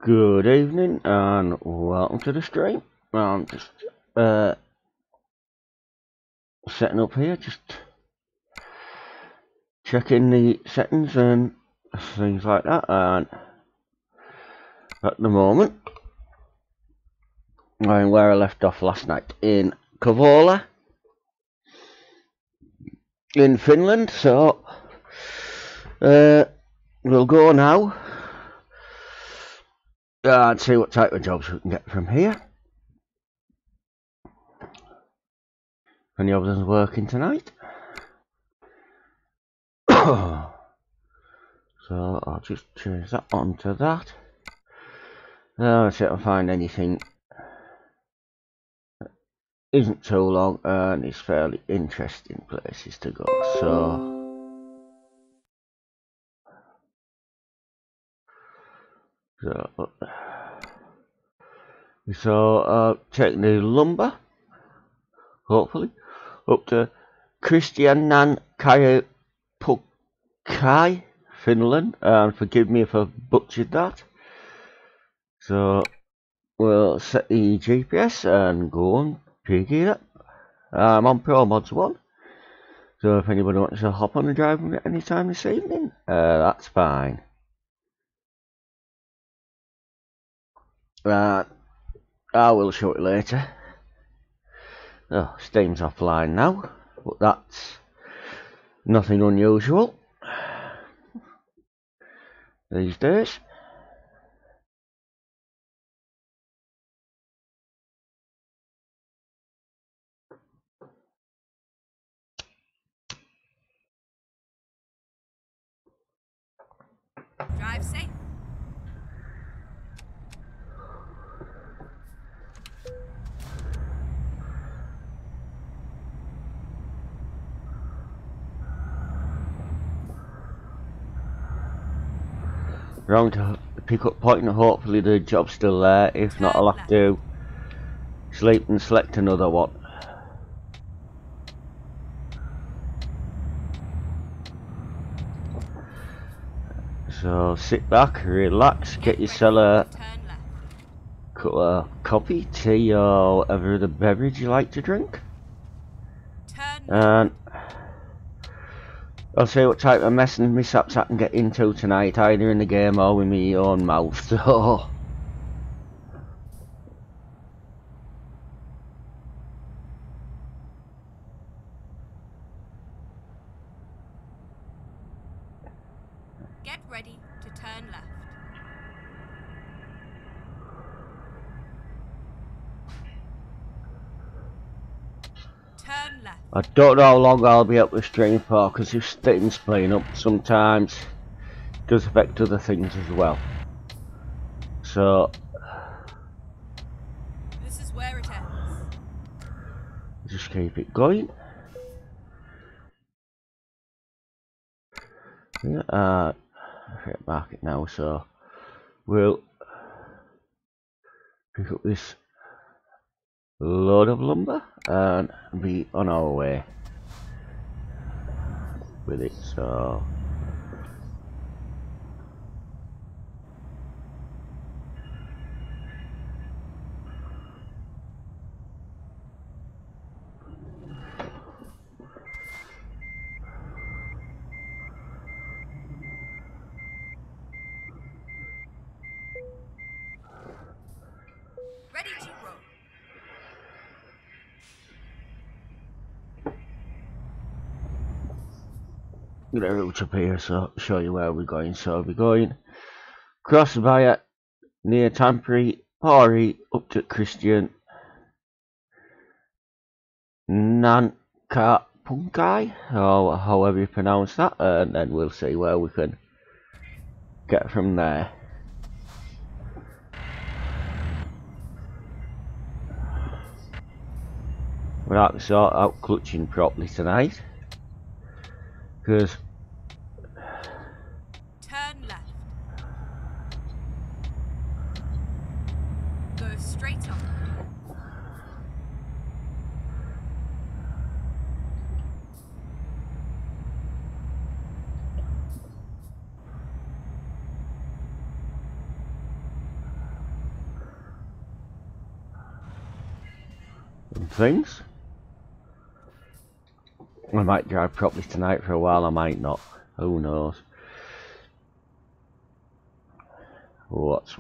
Good evening and welcome to the stream. I'm just setting up here, just checking the settings and things like that, and at the moment I'm where I left off last night in Kavola in Finland, so we'll go now and see what type of jobs we can get from here. Any of us working tonight? So I'll just change that onto that. Let's see if I find anything that isn't too long and is fairly interesting places to go. So taking the lumber, hopefully, up to Kristianan Pukai, Finland, and forgive me if I butchered that. So we'll set the GPS and go and pick it up. I'm on promods 1, so if anybody wants to hop on and drive with me any time this evening, that's fine. I will show it later. Oh, Steam's offline now, but that's nothing unusual these days. Drive safe. Round to the pick-up point, and hopefully the job's still there. If not, I'll have to sleep and select another one. So sit back, relax, get yourself a cup of coffee, tea, or whatever other beverage you like to drink, and I'll see what type of mess and mishaps I can get into tonight, either in the game or with my own mouth. So get ready to turn left. Turn left. I don't know how long I'll be up the stream for, because if Steam's playing up sometimes it does affect other things as well. So This is where it ends. just keep it going. Yeah, hit market now, so we'll pick up this load of lumber and be on our way with it. So Ready to roll. I'm gonna route up here, so show you where we're going. So we're going across via near Tampere, Pori, up to Christian Nankapunkai, or however you pronounce that, and then we'll see where we can get from there. We're out to sort out clutching properly tonight, because Turn left. Go straight on. and things. I might drive properly tonight for a while, I might not. Who knows? What's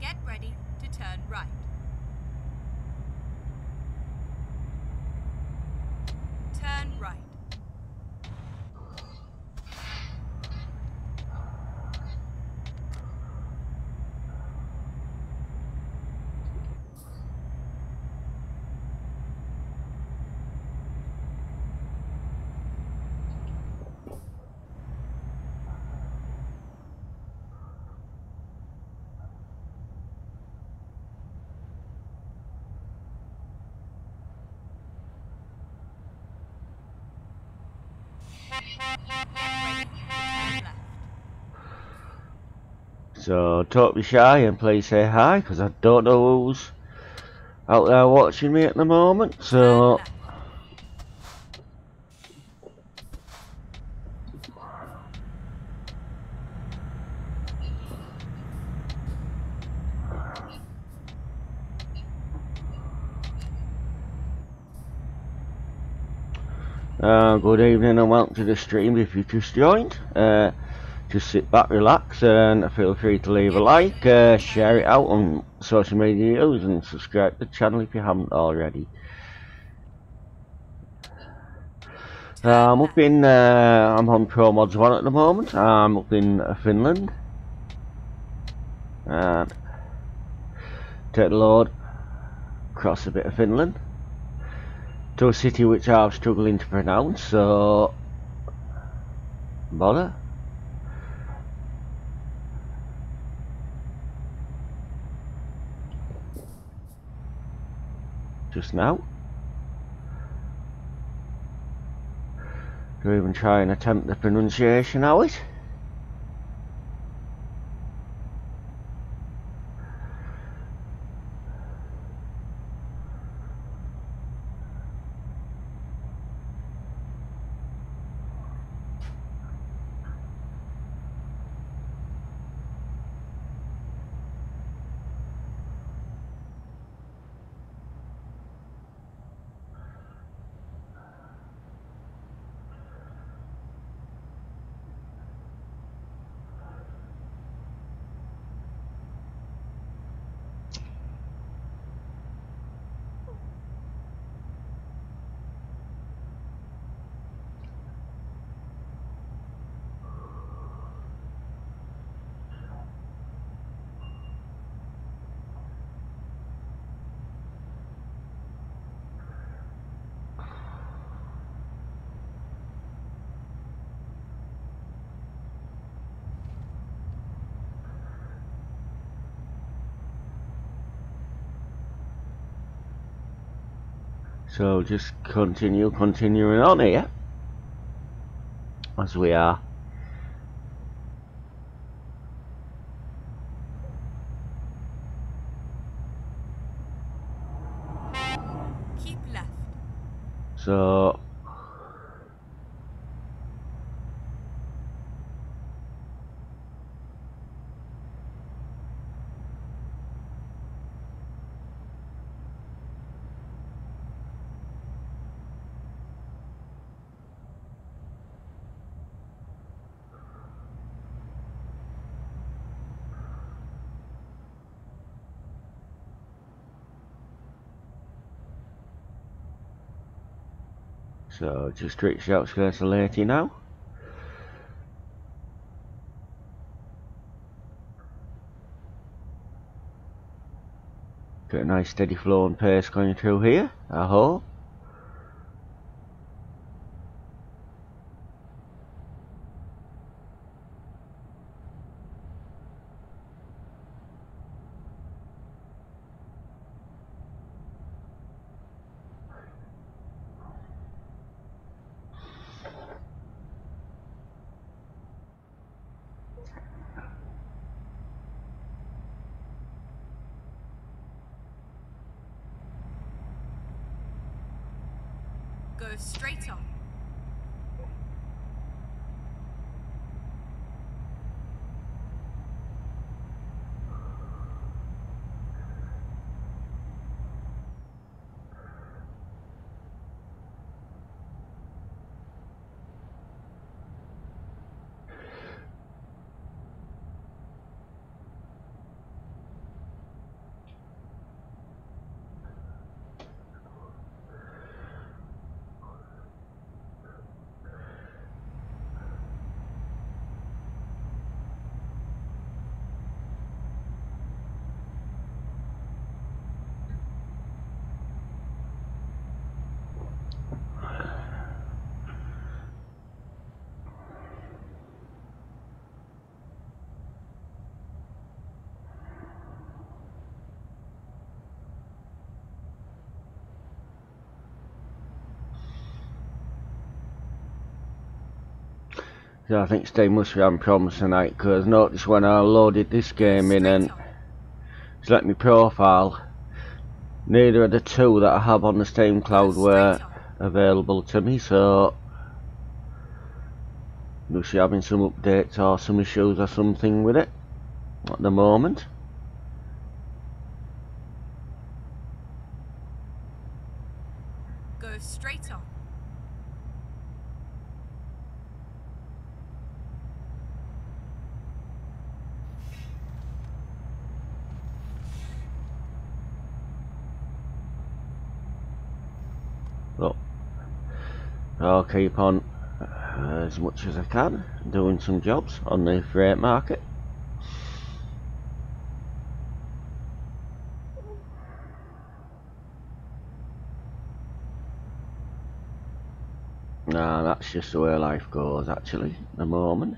Get ready to turn right. Turn right. Get ready to turn left. So don't be shy and please say hi, because I don't know who's out there watching me at the moment. Turn So left. good evening and welcome to the stream if you just joined. Just sit back, relax, and feel free to leave a like, share it out on social media and subscribe to the channel if you haven't already. I'm up in, I'm on Promods 1 at the moment. I'm up in Finland. And take the load across a bit of Finland to a city which I'm struggling to pronounce, so bother. Just now. Do even try and attempt the pronunciation of it. So just continuing on here, as we are. Keep left. So just reached the outskirts of Leyte now. Got a nice steady flow and pace going through here, I hope. Go straight on. So I think Steve must be having problems tonight, because notice when I loaded this game in and select my profile, neither of the two that I have on the Steam cloud were available to me, so must be having some updates or some issues or something with it at the moment. Go straight on. But I'll keep on as much as I can doing some jobs on the freight market. Nah, that's just the way life goes actually at the moment.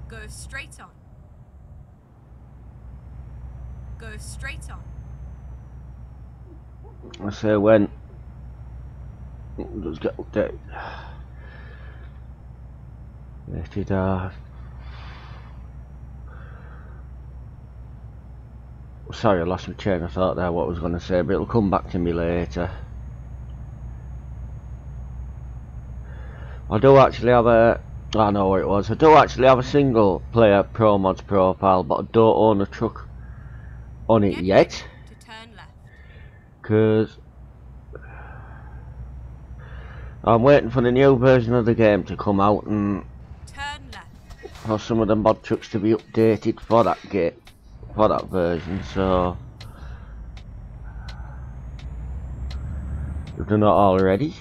Go straight on. Go straight on. I say when let's get updated. Sorry, I lost my train of thought there, what I was going to say, but it'll come back to me later. I do actually have a, I know what it was, I do actually have a single player promods profile, but I don't own a truck on it yet, to turn left. because I'm waiting for the new version of the game to come out and Turn left. for some of the mod trucks to be updated for that game, for that version, so if they're not already.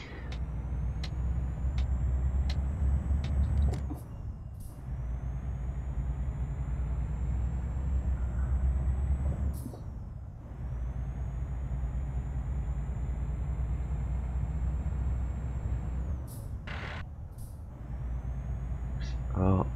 Oh.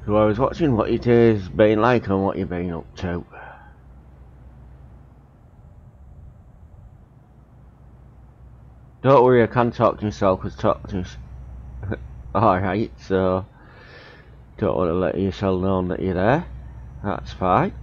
So I was watching what it has been like and what you've been up to. Don't worry, I can talk to myself, because talk to alright, so don't want to let yourself know that you're there. That's fine.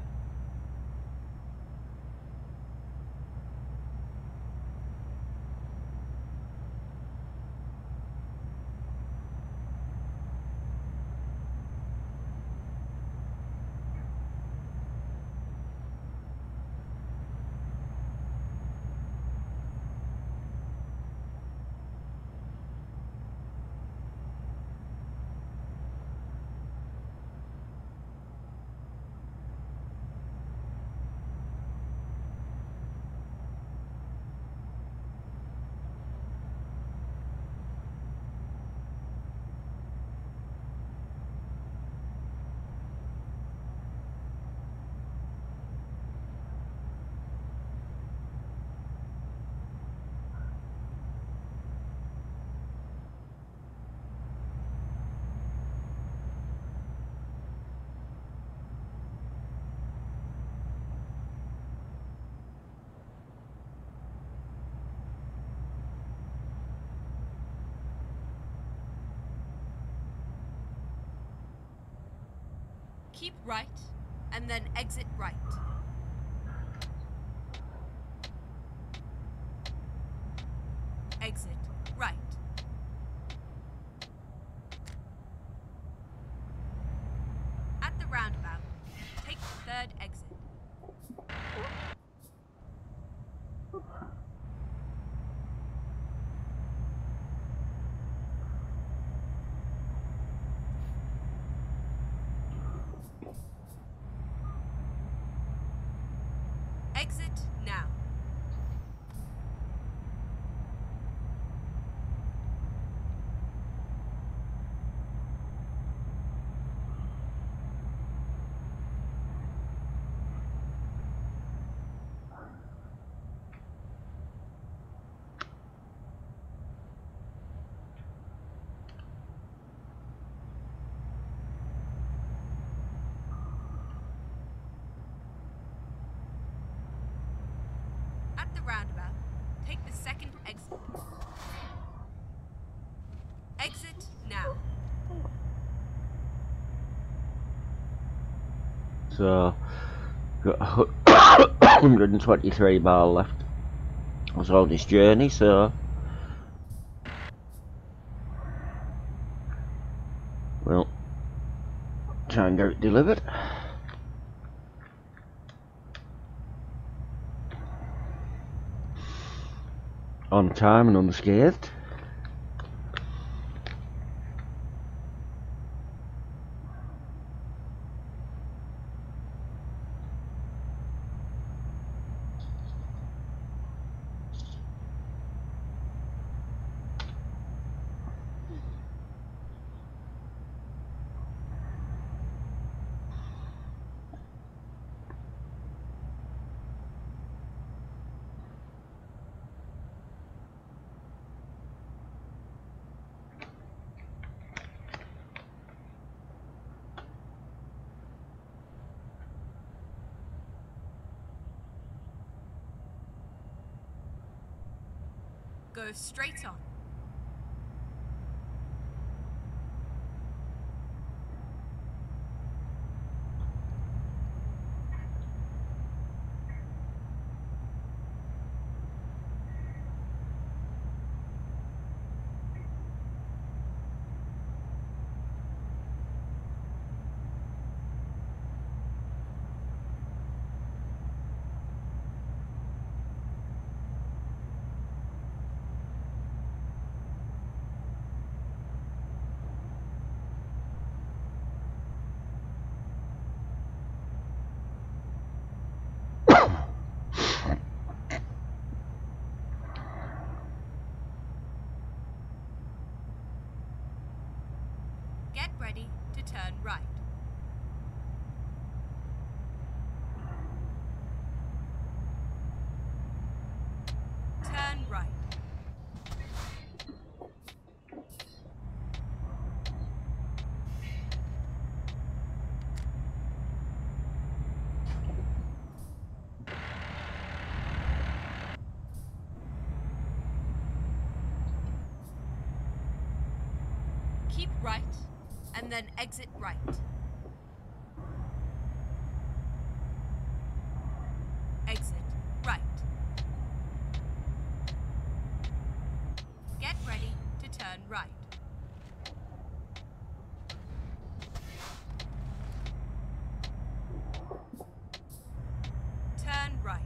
Keep right, and then exit right. Exit right. At the roundabout, take the third exit. Exit now. At the roundabout, take the second exit. Exit now. So, got 123 mile left. I was on this journey, so we'll try and get it delivered on time and unscathed. Go straight on. Get ready to turn right. Turn right. Keep right, and then exit right. Exit right. Get ready to turn right. Turn right.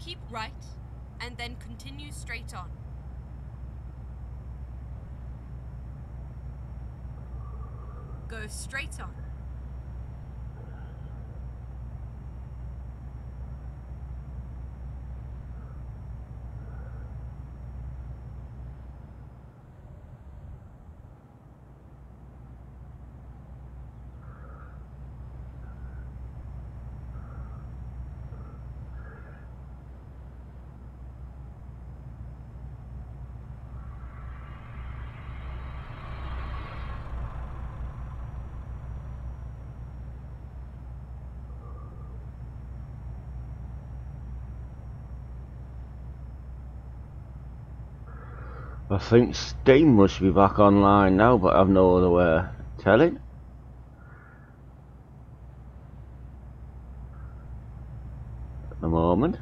Keep right, and then continue straight on. Go straight on. I think Steam must be back online now, but I've no other way of telling. At the moment.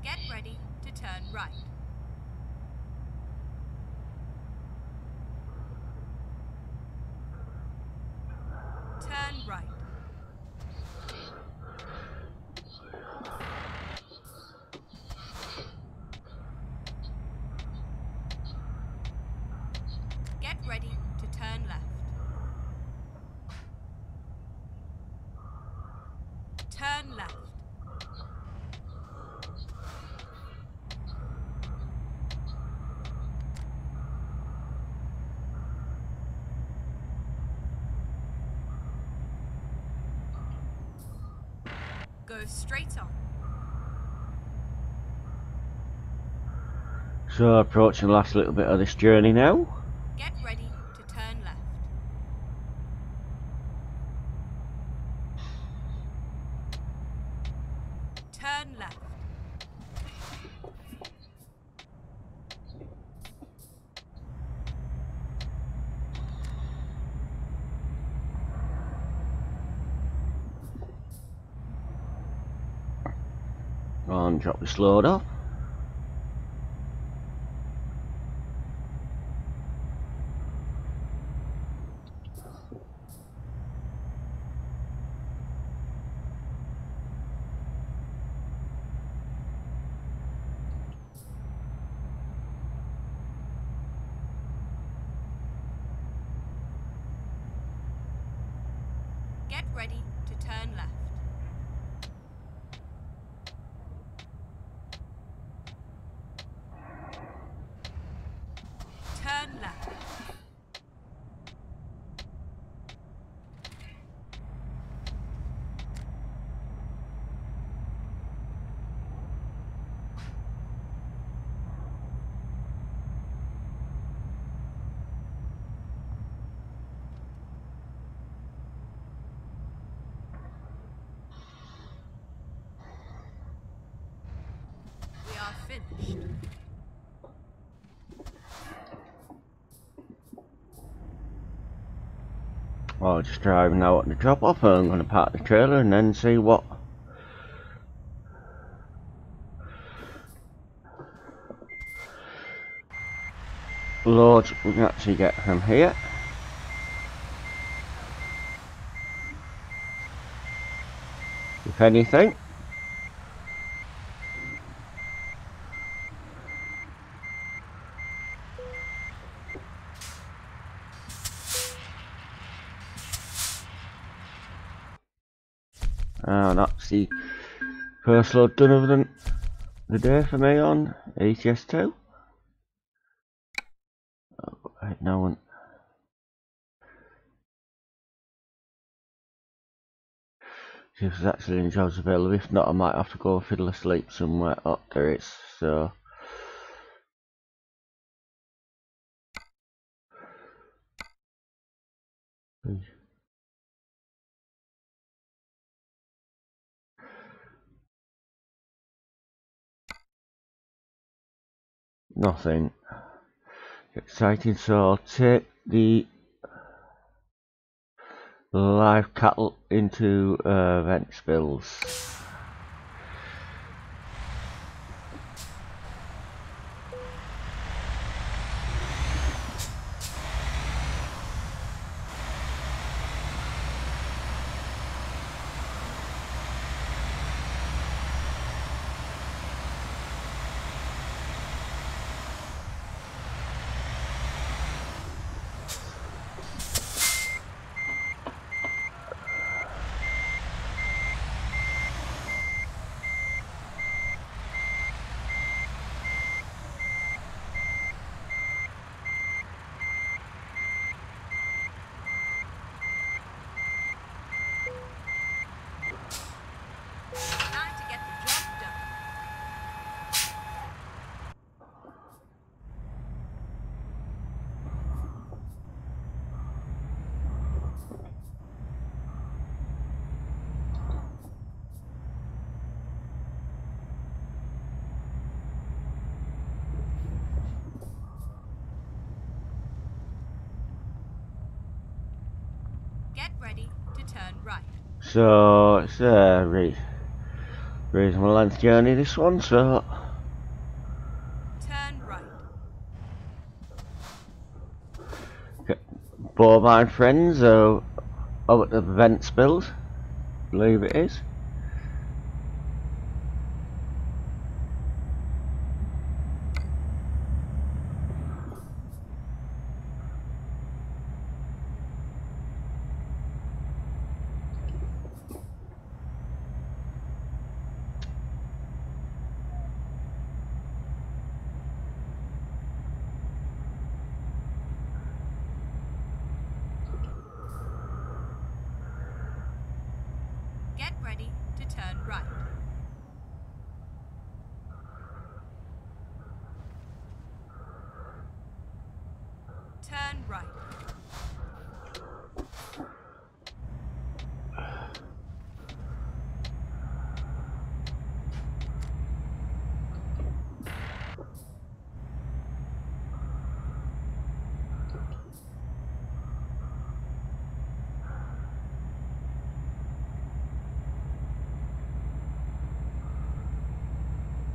Get ready to turn right. Turn right. Get ready to turn left. Turn left. Go straight on. So approaching the last little bit of this journey now. Get ready to turn left. Turn left. And drop the load off. Get ready to turn left. Turn left. We are finished. Well, just driving now at the drop off. I'm going to park the trailer and then see what loads we can actually get from here. If anything. And that's the first load done of the day for me on ETS2. Right, no one. See if there's actually any jobs available. If not, I might have to go fiddle asleep somewhere. Oh, there is. So. Nothing exciting, so I'll take the live cattle into vent spills. Time to get the job done. Get ready to turn right. So it's a reasonable length journey, this one. So Turn right. bovine friends over at the vent spills, believe it is. Get ready to turn right. Turn right.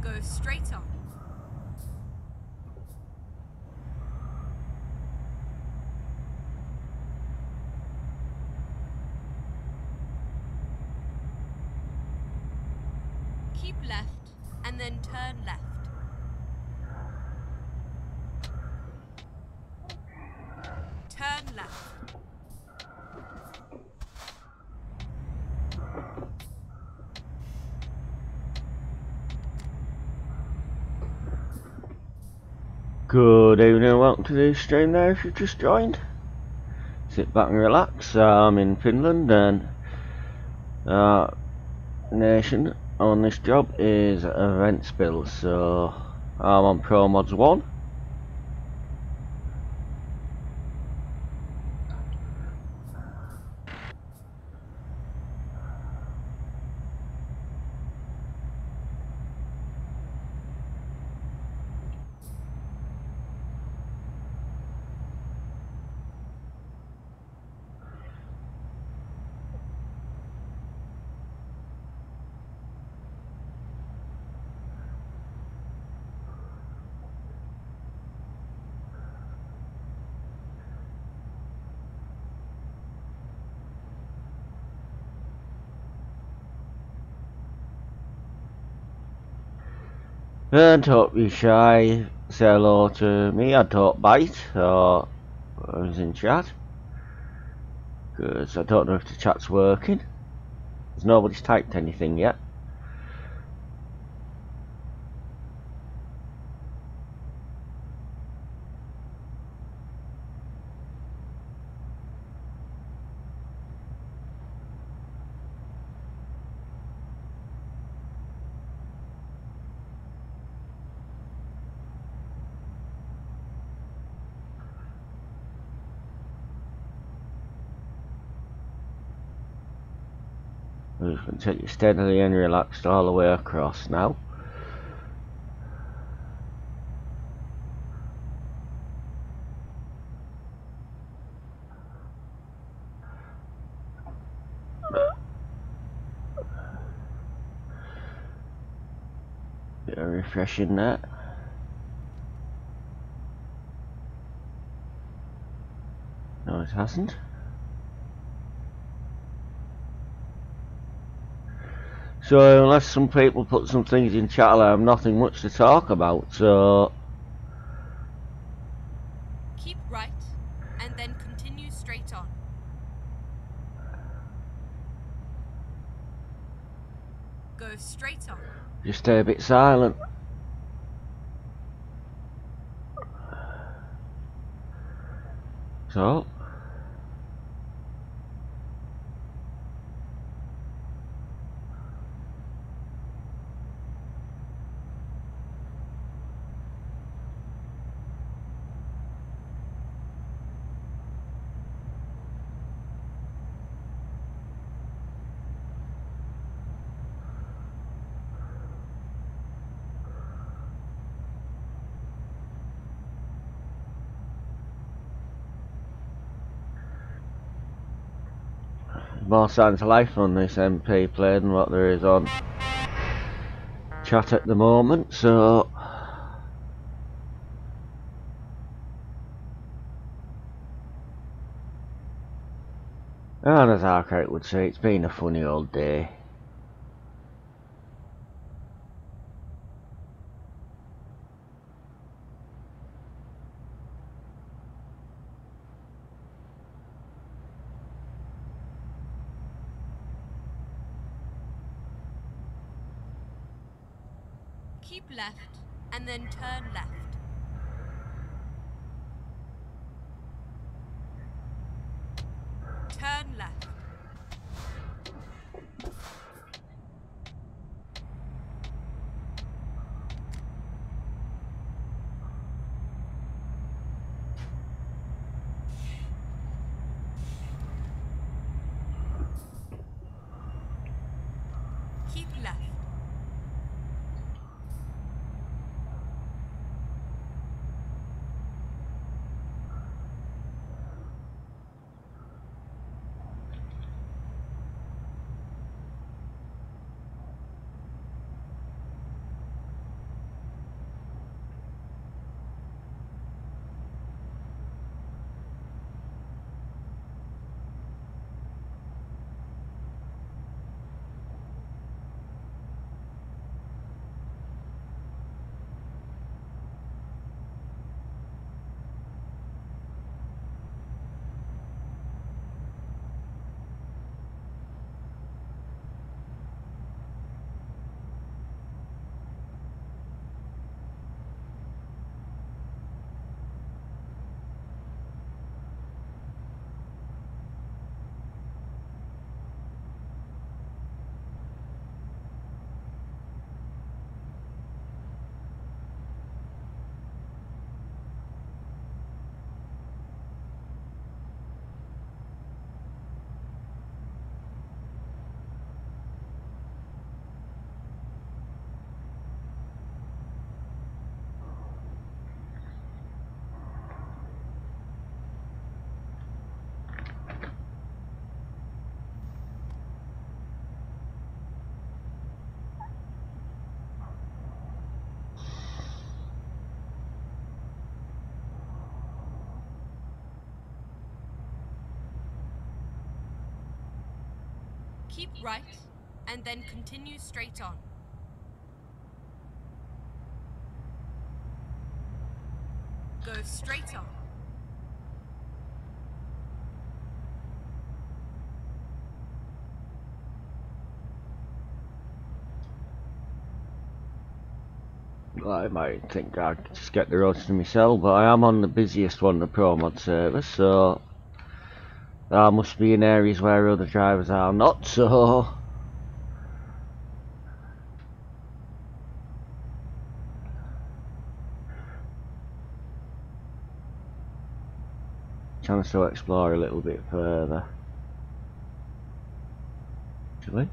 Go straight on. Keep left and then turn left. Turn left. Good evening and welcome to the stream there if you've just joined. Sit back and relax. I'm in Finland and nation on this job is event spills, so I'm on promods 1. And don't be shy, say hello to me, I don't bite, or who's in chat. Because I don't know if the chat's working. There's nobody's typed anything yet. I'm just going to take it steadily and relaxed all the way across now. Bit of refreshing that. No, it hasn't. So unless some people put some things in chat, I have nothing much to talk about. So Keep right, and then continue straight on. Go straight on. just stay a bit silent. So more signs of life on this MP play than what there is on chat at the moment, so and as Arcade would say, it's been a funny old day. Keep left, and then turn left. Turn left. Keep left. Keep right, and then continue straight on. Go straight on. I might think I'd just get the roads to myself, but I am on the busiest one, the ProMod server, so I must be in areas where other drivers are not, so chance to explore a little bit further. Actually.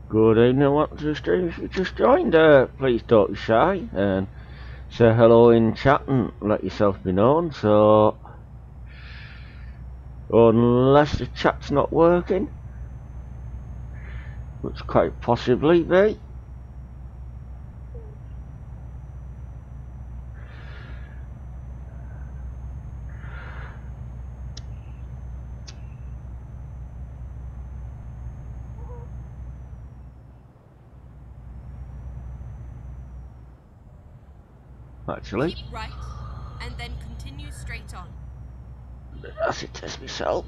Good evening, welcome to the stream. If you just joined, please don't be shy and say hello in chat and let yourself be known. So, unless the chat's not working, which quite possibly be. Actually, Keep right, and then continue straight on. as it test myself.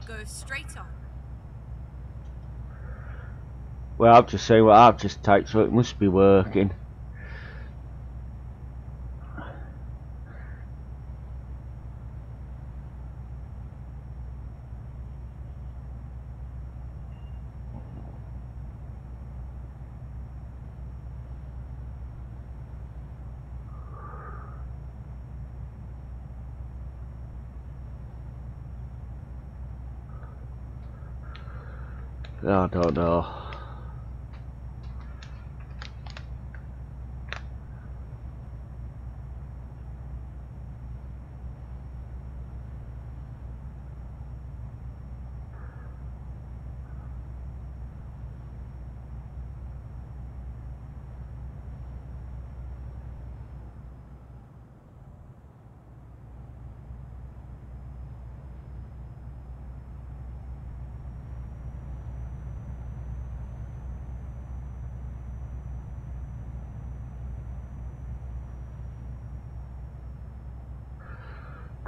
Go straight on. Well, I've just saying what I've just typed, so it must be working. I don't know.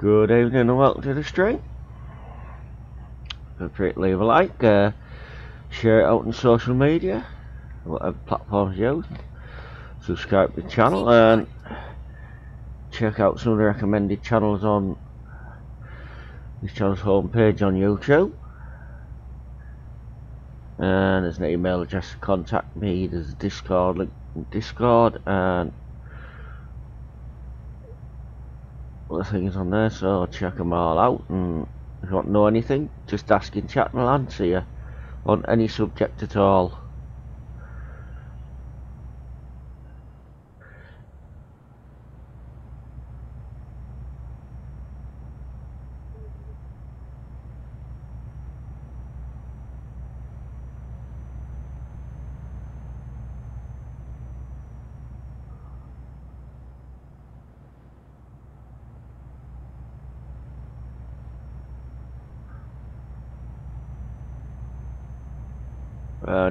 Good evening and welcome to the stream. Feel free to leave a like, share it out on social media, whatever platforms you use, subscribe to the channel and check out some of the recommended channels on this channel's homepage on YouTube. And there's an email address to contact me, there's a Discord link in Discord and other things on there, so check them all out, and if you want to know anything, just ask in chat and I'll answer you on any subject at all.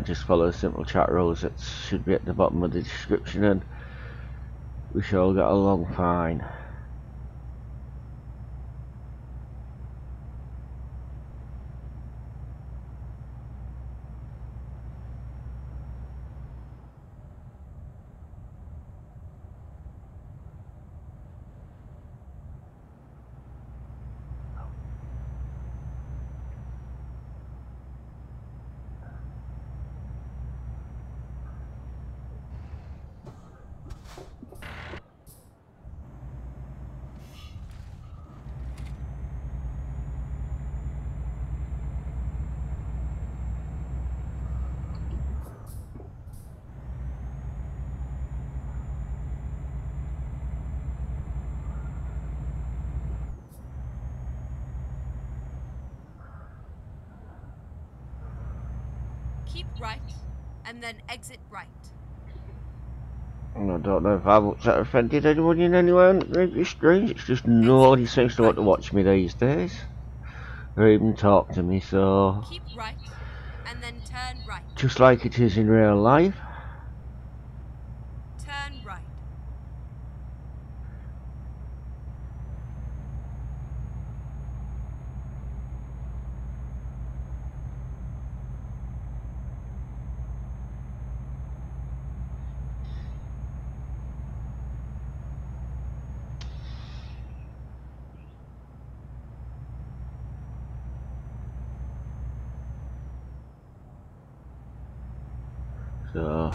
Just follow the simple chat rules that should be at the bottom of the description and we shall get along fine. Keep right, and then exit right. And I don't know if I've offended anyone in any way on the streams. It's just nobody seems to want to watch me these days, or even talk to me. So Keep right, and then turn right. just like it is in real life. Turn right. So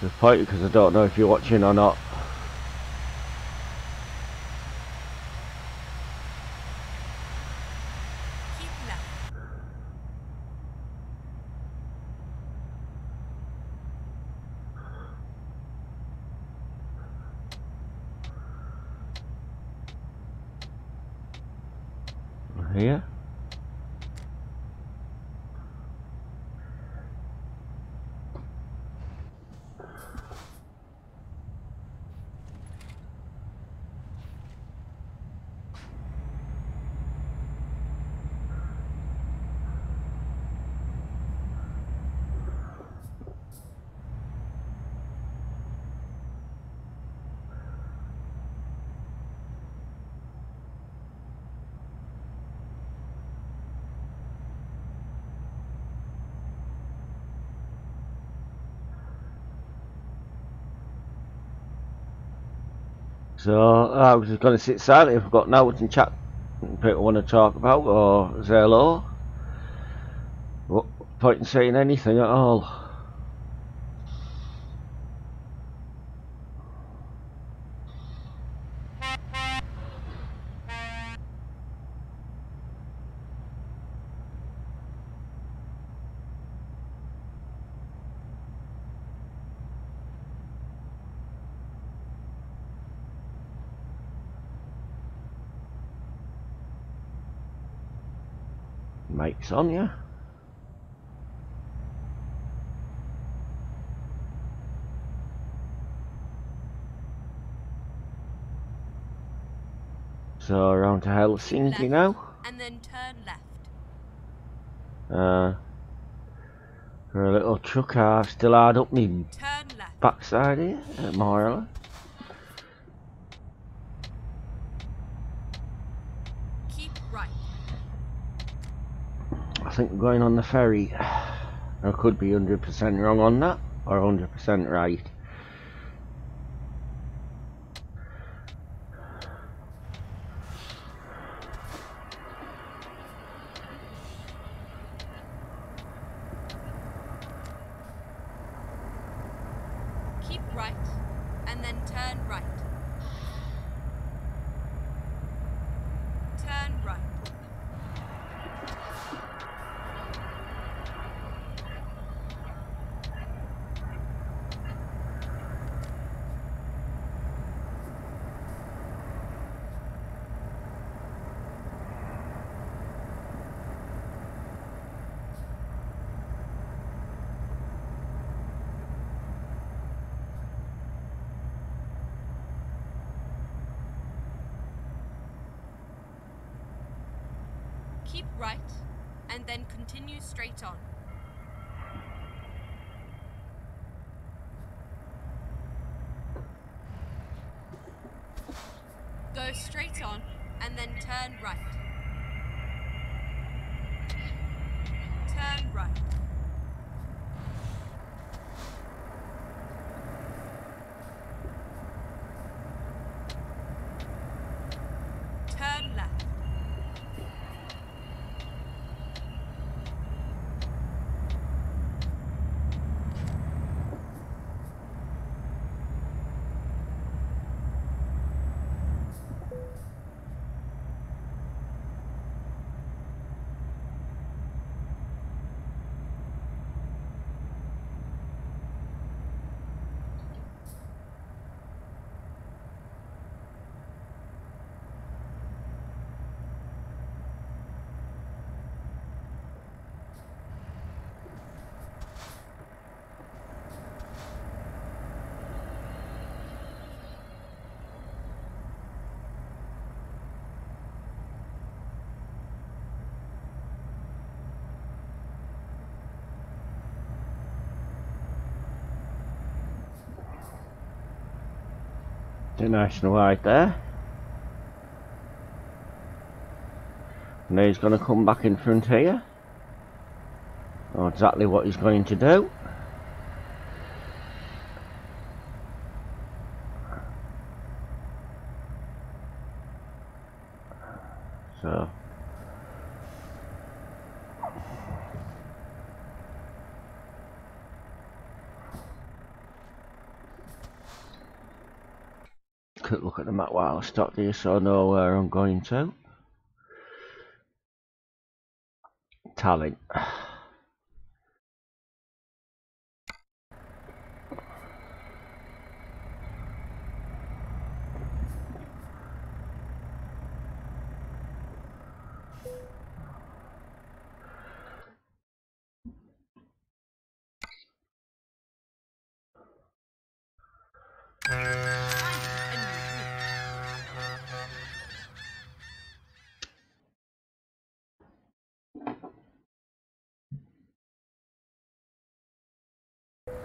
the point, because I don't know if you're watching or not. Keep left. Here. So I was just going to sit silent if I've got nothing to chat people want to talk about or say hello. What point in saying anything at all? Mike's on, yeah. So around to Helsinki now. And then turn left. For a little truck I've still hard up me Turn left. backside here, more or less. Keep right. I think we're going on the ferry. I could be 100% wrong on that, or 100% right. Keep right, and then turn right. Turn right. Keep right, and then continue straight on. Go straight on, and then turn right. Turn right. Turn left. Nice and wide there. Now he's going to come back in front here. Know exactly what he's going to do. So quick look at the map while I stop here so I know where I'm going to. Talent.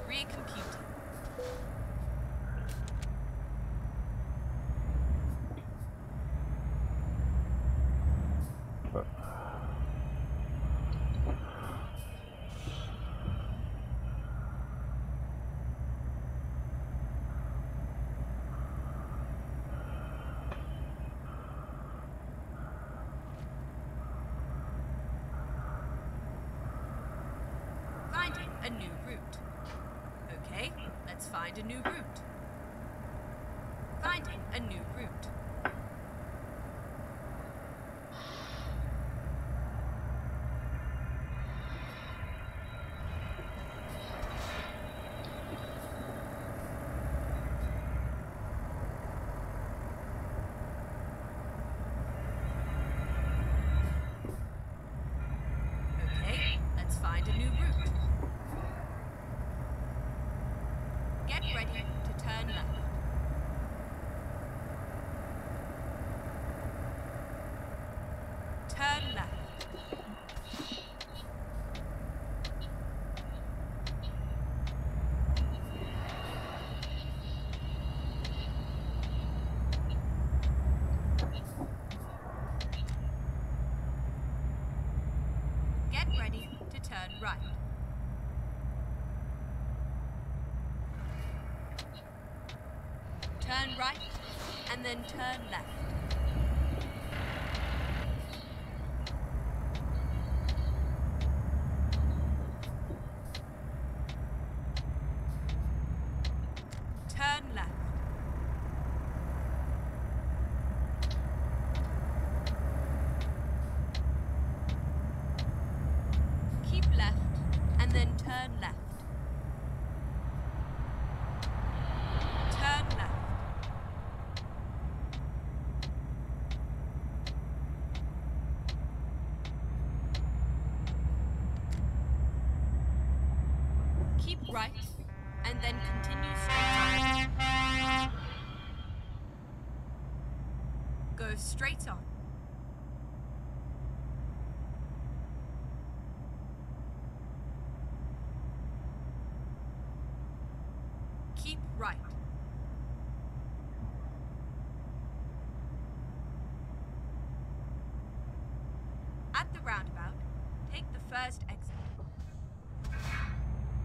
Recomputing. Finding a new route. Okay, let's find a new route. Finding a new route. Okay, let's find a new route. Get ready to turn left. Turn left. Get ready to turn right. Turn right, and then turn left. Turn left. Keep left, and then turn left. Turn left. Keep right, and then continue straight on. Go straight on. Keep right. At the roundabout, take the first exit.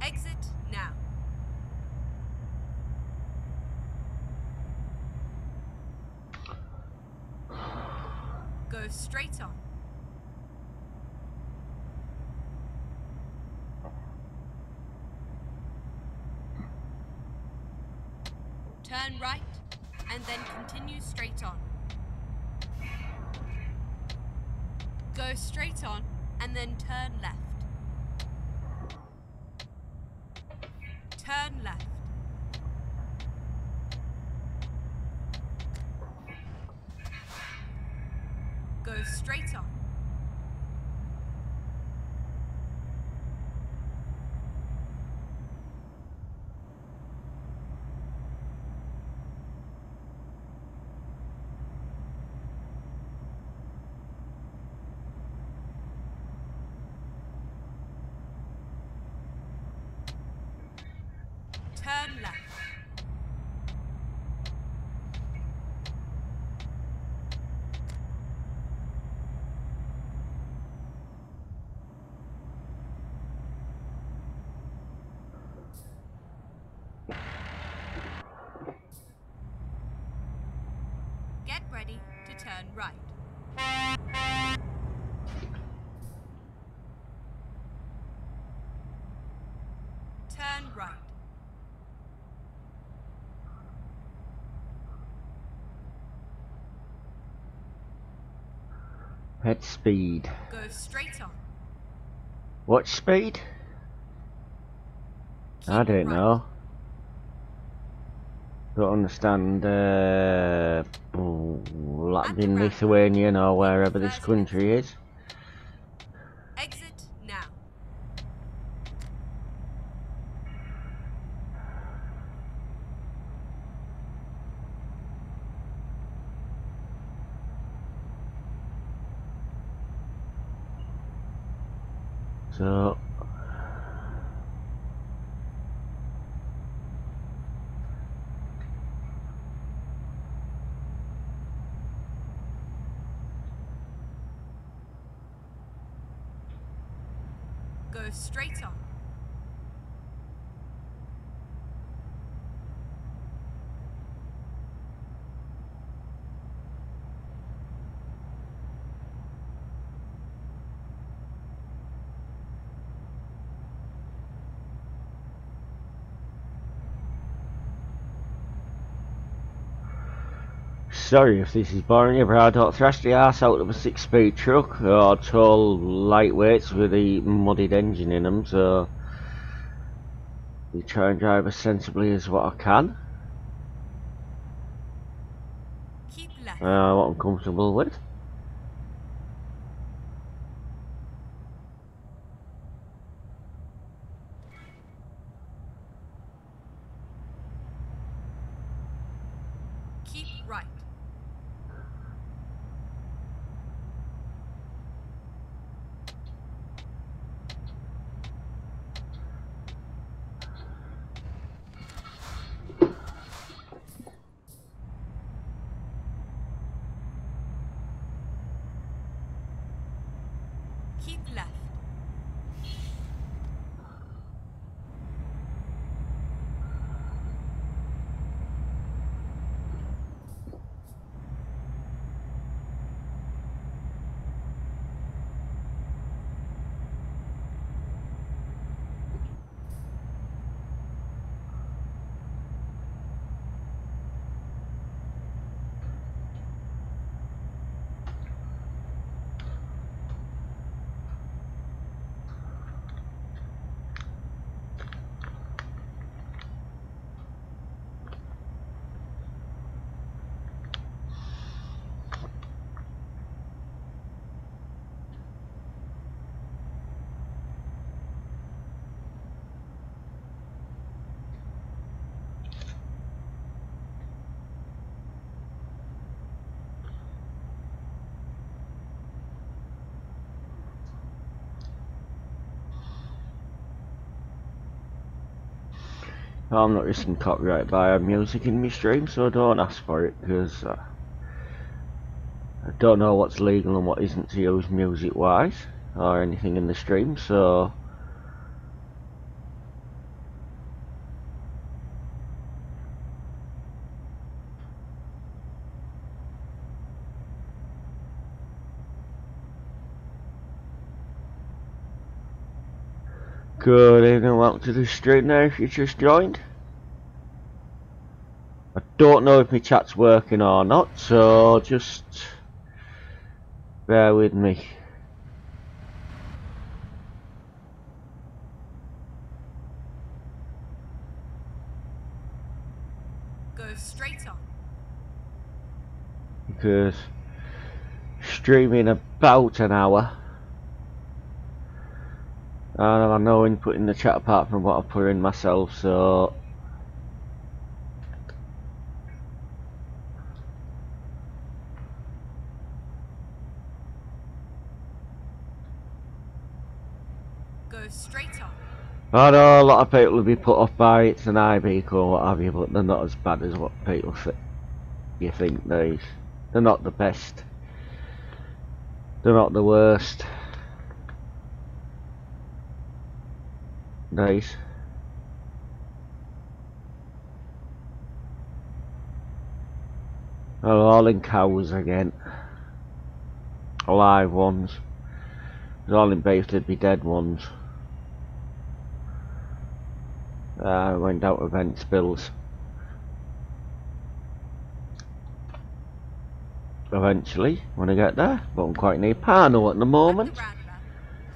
Exit now. Go straight on. Turn right, and then continue straight on. Go straight on, and then turn left. Turn left. Go straight on. Turn left. Turn right. Turn right. Head speed. Go straight on. What speed? Keep I don't right. know. Don't understand Latvian, Lithuanian, or wherever this country is. Exit now. So Go straight on. sorry if this is boring you, but I don't thrash the arse out of a 6-speed truck or tall lightweights with a muddied engine in them, so you try and drive as sensibly as what I can. Keep left. What I'm comfortable with. Keep right. Keep left. I'm not risking copyright by music in my stream, so don't ask for it, because I don't know what's legal and what isn't to use music wise or anything in the stream, so good evening, welcome to the stream there if you just joined. I don't know if my chat's working or not, so just bear with me. Go straight on. Because streaming about an hour and I've no input in the chat apart from what I put in myself, so Go straight on. I know a lot of people will be put off by it's an iBeacon or what have you, but they're not as bad as what people you think they're not the best, they're not the worst. Nice. Oh, all in cows again. alive ones. There's all in base would be dead ones. Went out event spills. Eventually, when I get there, but I'm quite near Parno at the moment.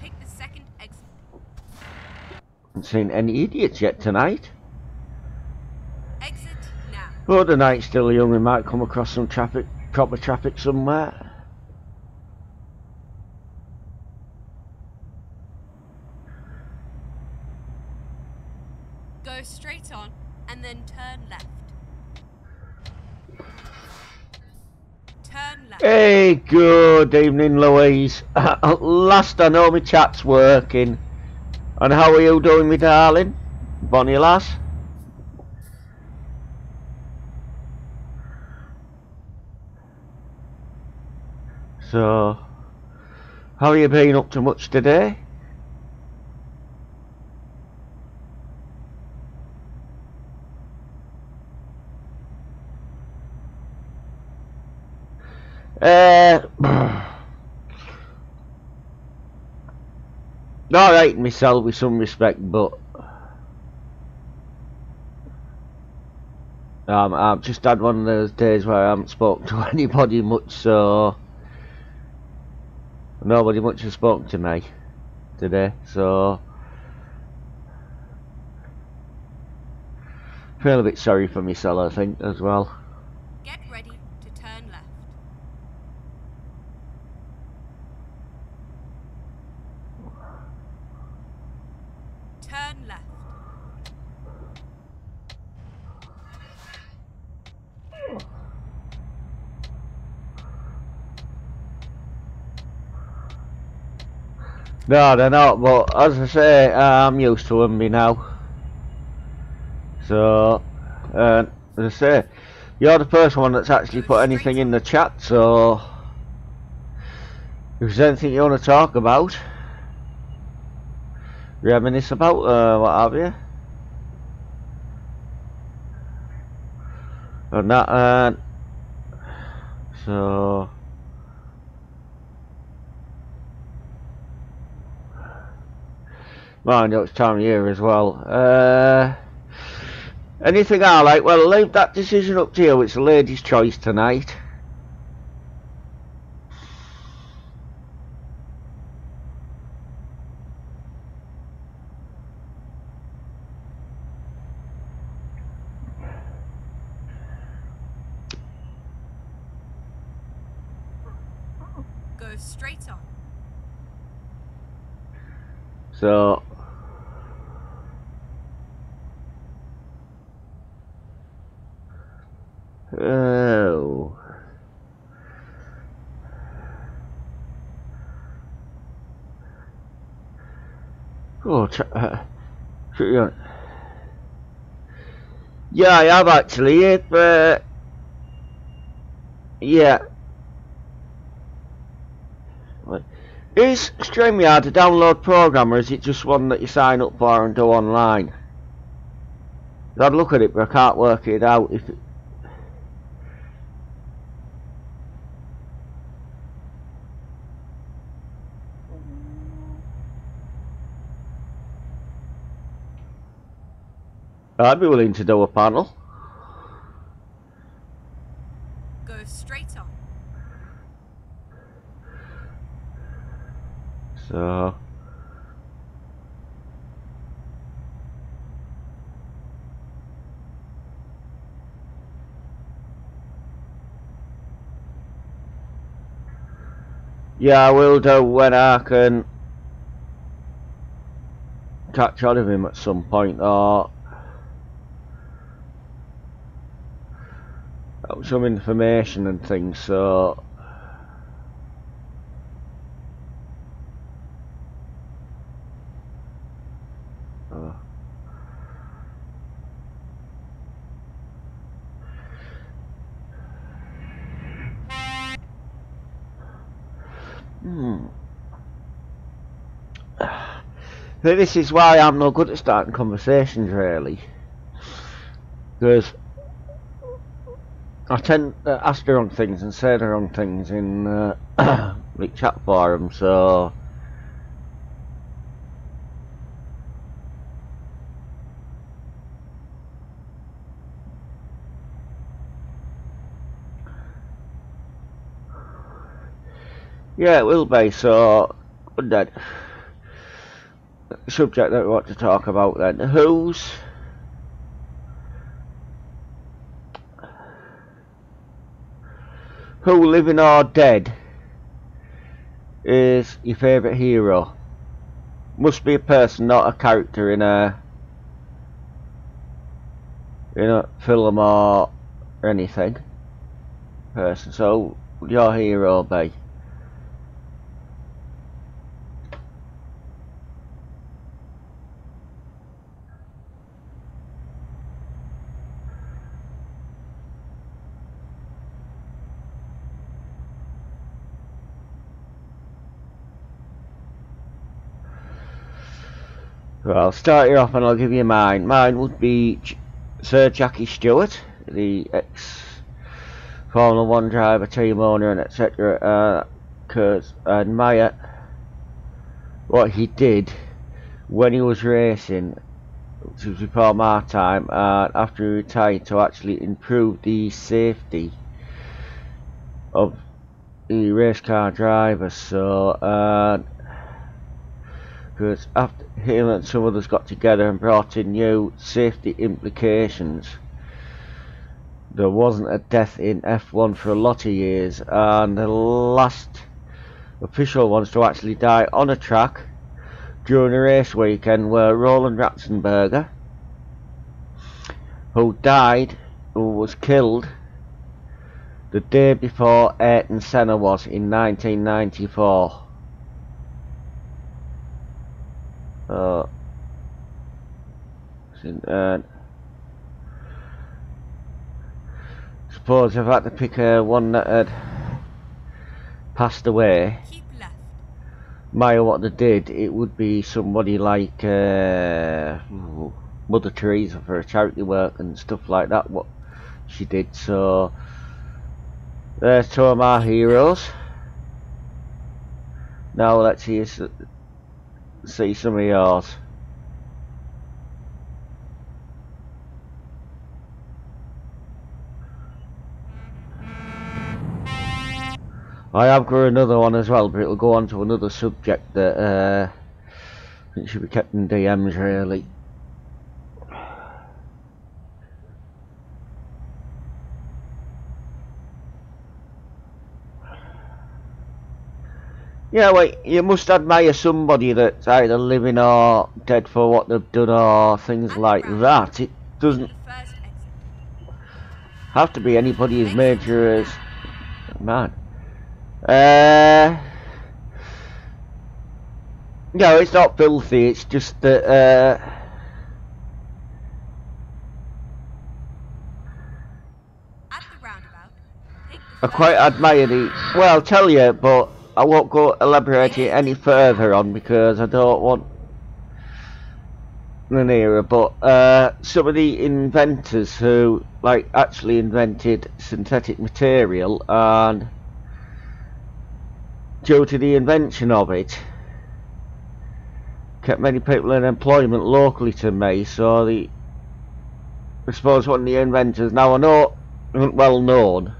Take the second exit. Haven't seen any idiots yet tonight. Exit now. But the night's still young, we might come across some traffic, proper traffic somewhere. Go straight on and then turn left. Turn left. Hey, good evening, Louise. At last I know my chat's working. And how are you doing, me darling? Bonnie lass? So, how are you been up to much today? Alright myself with some respect, but I've just had one of those days where I haven't spoken to anybody much, so nobody much has spoken to me today, so feel a bit sorry for myself, I think, as well. Get ready to turn left. Turn left. No, they're not, but as I say, I'm used to them by now. So, as I say, you're the first one that's actually put anything in the chat, so if there's anything you want to talk about, reminisce about, what have you, and that, so mind you, it's time of year as well. Anything I like, well, I'll leave that decision up to you. It's a lady's choice tonight. Go straight on. So oh, yeah, I have actually. Yeah. Is StreamYard a download program, or is it just one that you sign up for and do online? I'd look at it, but I can't work it out. If it... I'd be willing to do a panel. Go straight on. So yeah, I will do when I can catch on of him at some point, or some information and things, so this is why I'm no good at starting conversations, really, because I tend to ask the wrong things and say the wrong things in public chat forum, so yeah, it will be. So then, subject that we want to talk about then, who living or dead is your favourite hero? Must be a person, not a character in a film or anything. Person. So would your hero be? Well, I'll start you off and I'll give you mine. Mine would be Sir Jackie Stewart, the ex-Formula 1 driver, team owner and etc. Because I admire what he did when he was racing, which was before my time, and after he retired, to actually improve the safety of the race car drivers. So, because after him and some others got together and brought in new safety implications, there wasn't a death in F1 for a lot of years, and the last official ones to actually die on a track during a race weekend were Roland Ratzenberger, who was killed the day before Ayrton Senna was in 1994. Suppose if I had to pick one that had passed away, Maya, what they did, it would be somebody like Mother Teresa for charity work and stuff like that, what she did. So there's two of my heroes. Now let's see some of yours. I have got another one as well, but it'll go on to another subject that I think should be kept in DMs really. Yeah, wait, you must admire somebody that's either living or dead for what they've done or things like that. It doesn't have to be anybody as major as... Man. No, it's not filthy, it's just that I quite admire the... Well, I'll tell you, but I won't go elaborate it any further on because I don't want an era, but some of the inventors who like actually invented synthetic material, and due to the invention of it kept many people in employment locally to me. So I suppose one of the inventors, now I know isn't well known,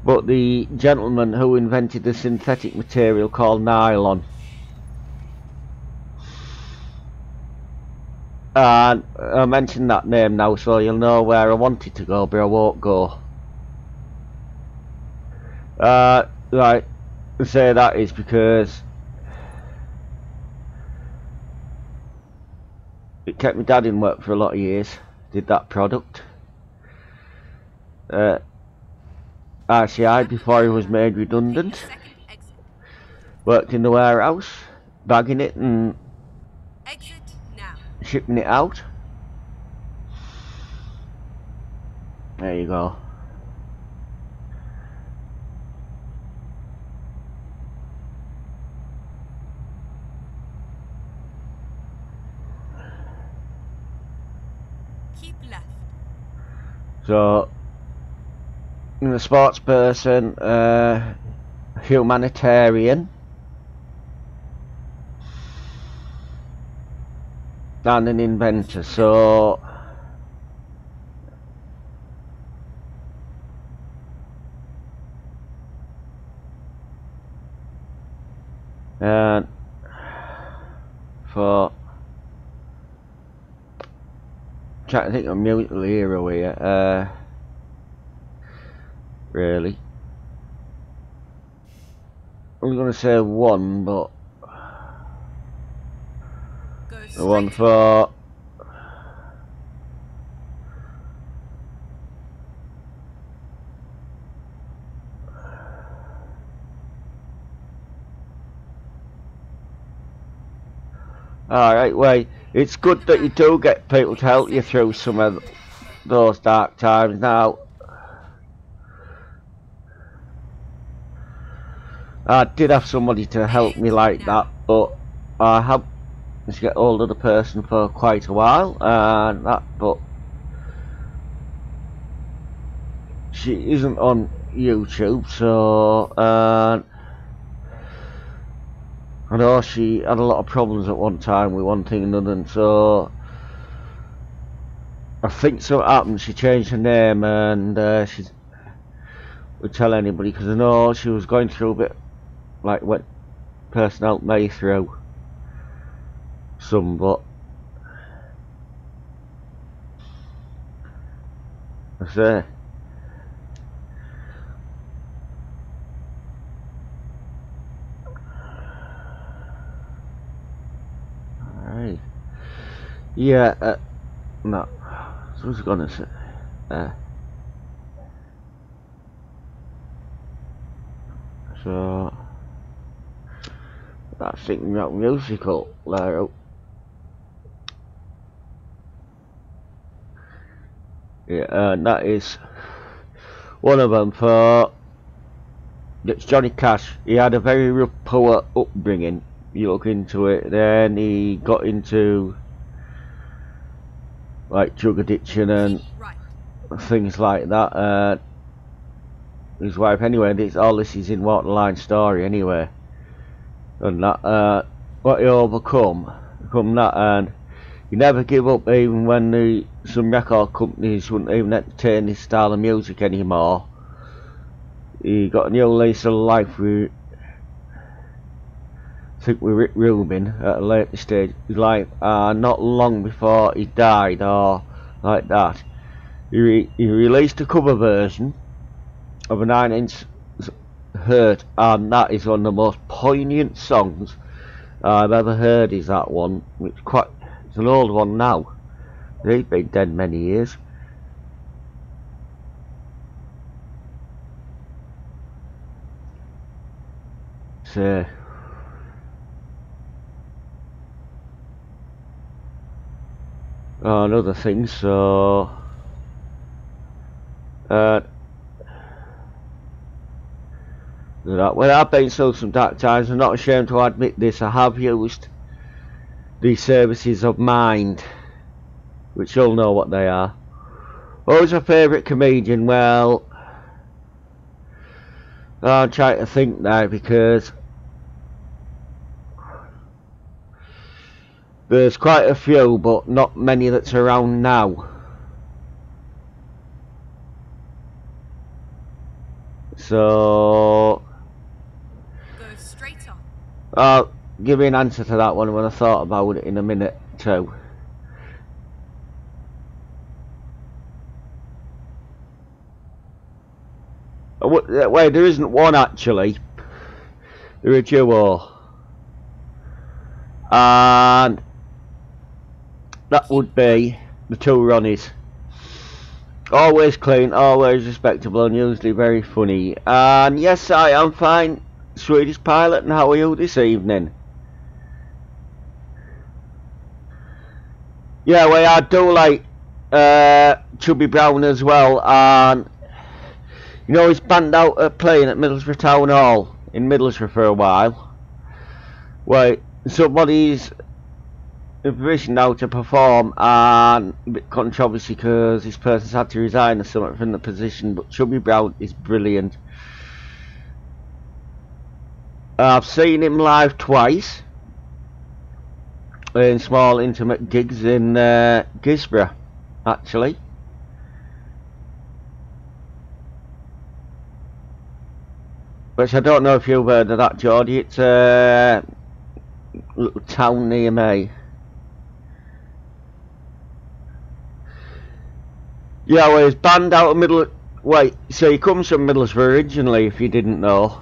but the gentleman who invented the synthetic material called nylon. And I mentioned that name now so you'll know where I wanted to go, but I won't go. Right, I say that is because it kept my dad in work for a lot of years. Did that product. RCI before he was made redundant. Worked in the warehouse, bagging it and shipping it out. There you go. Keep left. So, I'm a sports person, humanitarian, and an inventor. So and for trying to think of a musical hero here, really. I'm gonna say one, but the one for alright, well, it's good that you do get people to help you through some of those dark times. Now, I did have somebody to help me like that, but I have to get hold of the person for quite a while, and that, but she isn't on YouTube, so I know she had a lot of problems at one time with one thing and another, and so I think something happened. She changed her name, and she would tell anybody, because I know she was going through a bit like what person helped me through some, but I say alright, yeah, no, so I was gonna say so that's thinking about musical there. Yeah, and that is one of them. For it's Johnny Cash. He had a very rough, poor upbringing. You look into it, then he got into like drug addiction and things like that. His wife, anyway. All this is in Waterline Story, anyway. And that, what he overcome that, and he never give up, even when some record companies wouldn't even entertain his style of music anymore. He got a new lease of life with, I think, with Rick Rubin at a later stage of his life, and not long before he died, or like that, he released a cover version of a 9-inch Hurt, and that is one of the most poignant songs I've ever heard. Is that one? It's an old one now. He's been dead many years. So another thing, so well, I've been through some dark times. I'm not ashamed to admit this. I have used the services of Mind, which you'll know what they are. Who's your favourite comedian? Well, I'm trying to think now, because there's quite a few, but not many that's around now. So I'll give you an answer to that one when I thought about it in a minute too. Wait, there isn't one actually. They're a duo, and that would be the two Ronnies. Always clean, always respectable, and usually very funny. And yes, I am fine, Swedish Pilot, and how are you this evening? Yeah, well, I do like Chubby Brown as well, and you know, he's banned out playing at Middlesbrough Town Hall in Middlesbrough for a while. Well, somebody's in position now to perform, and a bit controversy because this person's had to resign or something from the position, but Chubby Brown is brilliant. I've seen him live twice in small intimate gigs in Gisborough, actually. Which I don't know if you've heard of that, Geordie. It's a little town near me. Yeah, well, he's banned out of wait, so he comes from Middlesbrough originally, if you didn't know.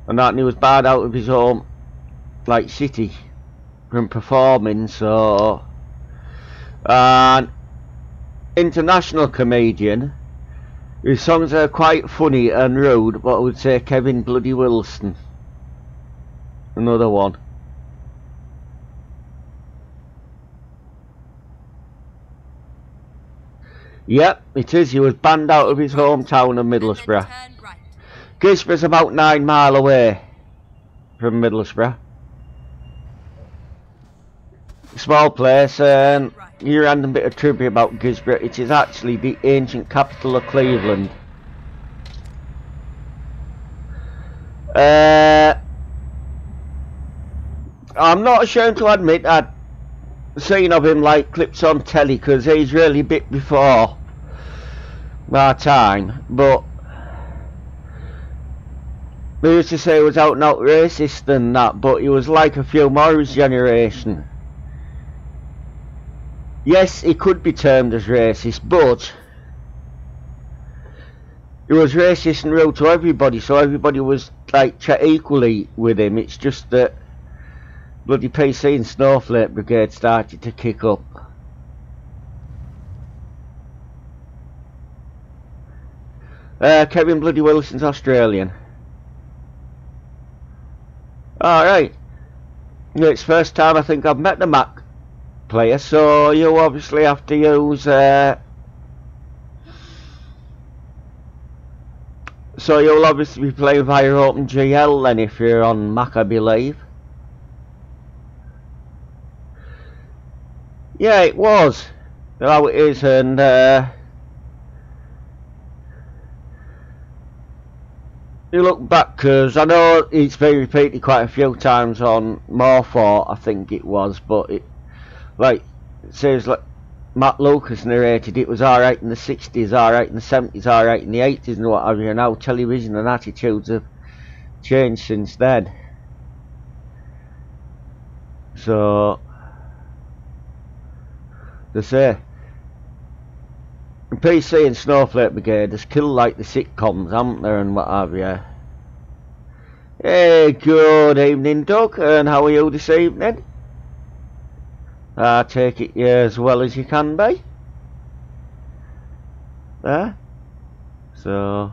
And that, and he was banned out of his home, like, city from performing, so... And international comedian. His songs are quite funny and rude, but I would say Kevin Bloody Wilson. Another one. Yep, it is. He was banned out of his hometown of Middlesbrough. Gisborough's about 9 miles away from Middlesbrough. Small place, and you random bit of trivia about Gisborough. It is actually the ancient capital of Cleveland. I'm not ashamed to admit I'd seen of him like clips on telly, because he's really a bit before my time, but they used to say he was out and out racist and that, but he was like a few more of his generation. Yes, he could be termed as racist, but he was racist and rude to everybody, so everybody was like equally with him. It's just that bloody PC and Snowflake Brigade started to kick up. Kevin Bloody Wilson's Australian. Alright. It's first time I think I've met the Mac player, so you obviously have to use so you'll obviously be playing via OpenGL then if you're on Mac, I believe. Yeah, it was how it is, and you look back, because I know it's been repeated quite a few times on Morpho, I think it was, but it like it says like Matt Lucas narrated it was alright in the 60s, alright in the 70s, alright in the 80s and what have you. Now television and attitudes have changed since then. So they say PC and Snowflake Brigade has killed like the sitcoms, haven't there, and what have you. Hey, good evening, Doug, and how are you this evening? I take it you're as well as you can be. There. So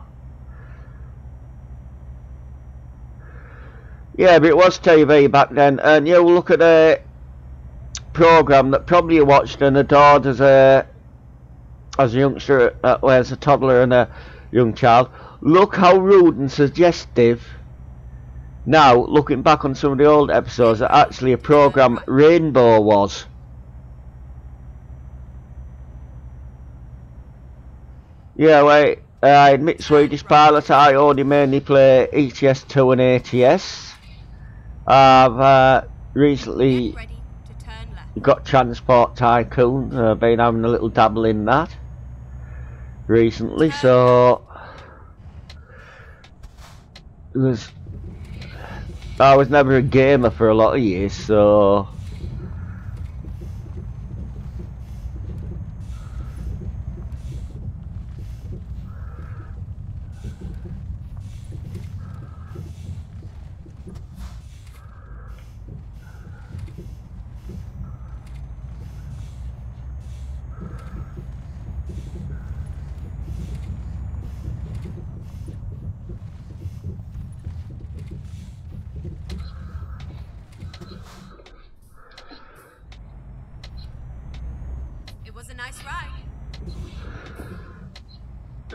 yeah, but it was TV back then, and you look at a program that probably you watched and adored as a youngster, as a toddler and a young child. Look how rude and suggestive now, looking back on some of the old episodes, that actually a program Rainbow was. Yeah, wait, I admit Swedish pilot, I only mainly play ETS2 and ATS. I've recently got Transport Tycoon, been having a little dabble in that recently, so I was never a gamer for a lot of years, so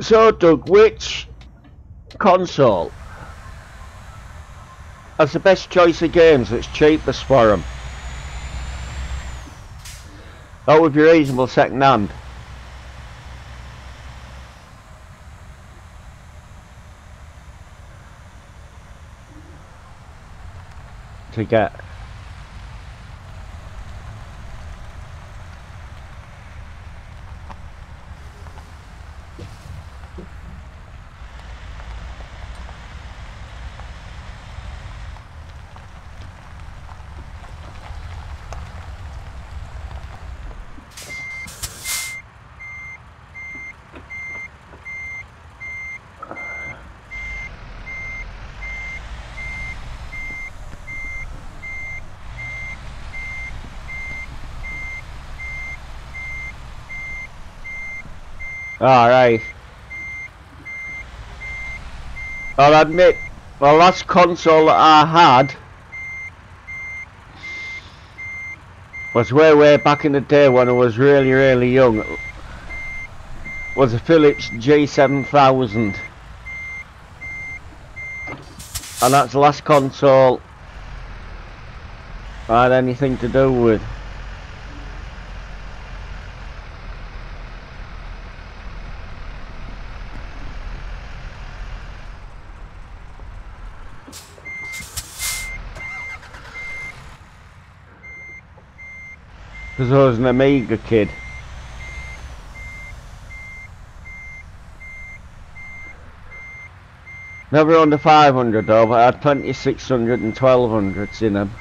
So Doug, which console has the best choice of games that's cheapest for them? That would be reasonable second hand. to get. Alright. I'll admit, the last console that I had was way back in the day when I was really young. Was a Philips G7000. And that's the last console I had anything to do with. Because I was an Amiga kid. Never under 500 though, but I had 2600 and 1200s in them.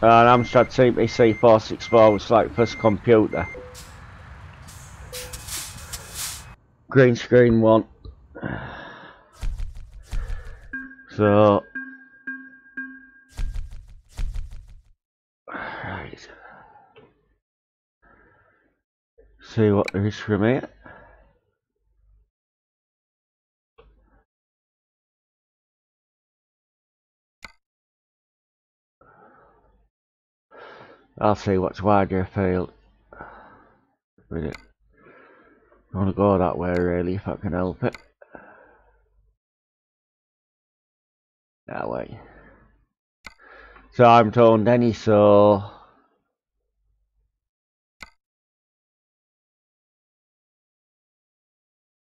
And Amstrad CPC 464 was like first computer. Green screen one. So right. See what there is from here. I'll see what's wider field with it. I want to go that way really if I can help it. That way. So I'm told any, so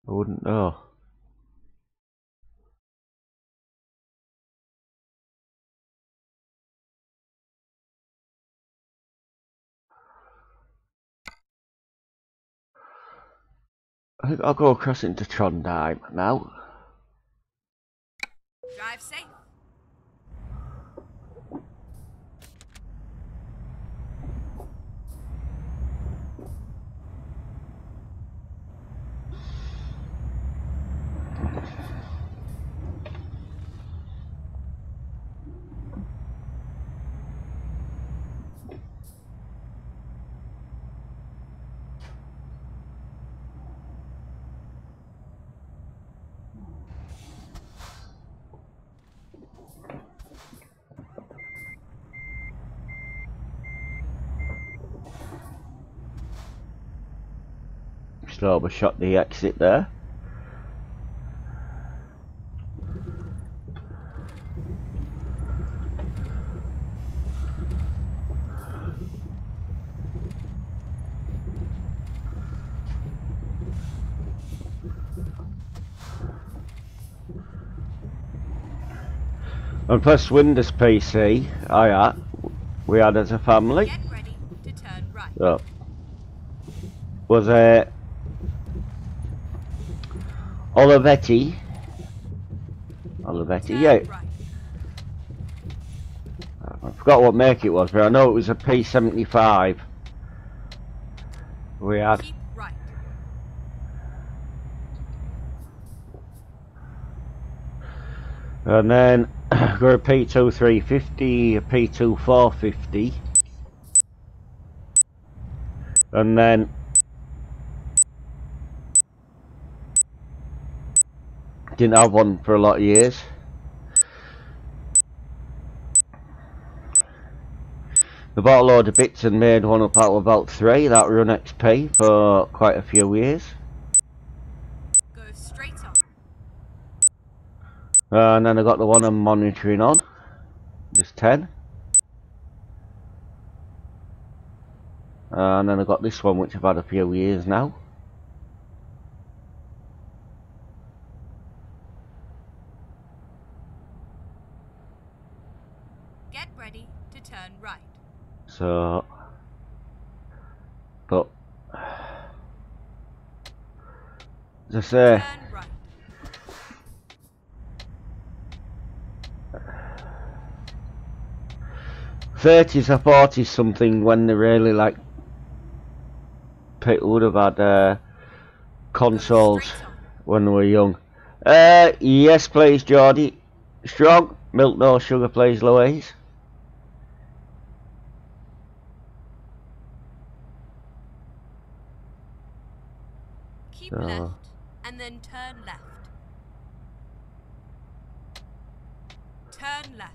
I wouldn't know. I think I'll go across into Trondheim now. Drive safe. Just overshot the exit there. And first Windows PC we had as a family. Get ready to turn right. So, was a Olivetti, Turn yeah. right. I forgot what make it was, but I know it was a P75. We had. Keep right. And then got a P2350, a P2450, and then didn't have one for a lot of years. I bought a load of bits and made one up out of about 3 that run XP for quite a few years. Go straight on. And then I got the one I'm monitoring on, just 10. And then I got this one which I've had a few years now. So, but as I say, Turn right. 30s or 40s something when they really like people would have had consoles Straight on. when they were young. Yes please Geordie. Strong, milk no sugar please Louise. Keep left and then turn left. Turn left.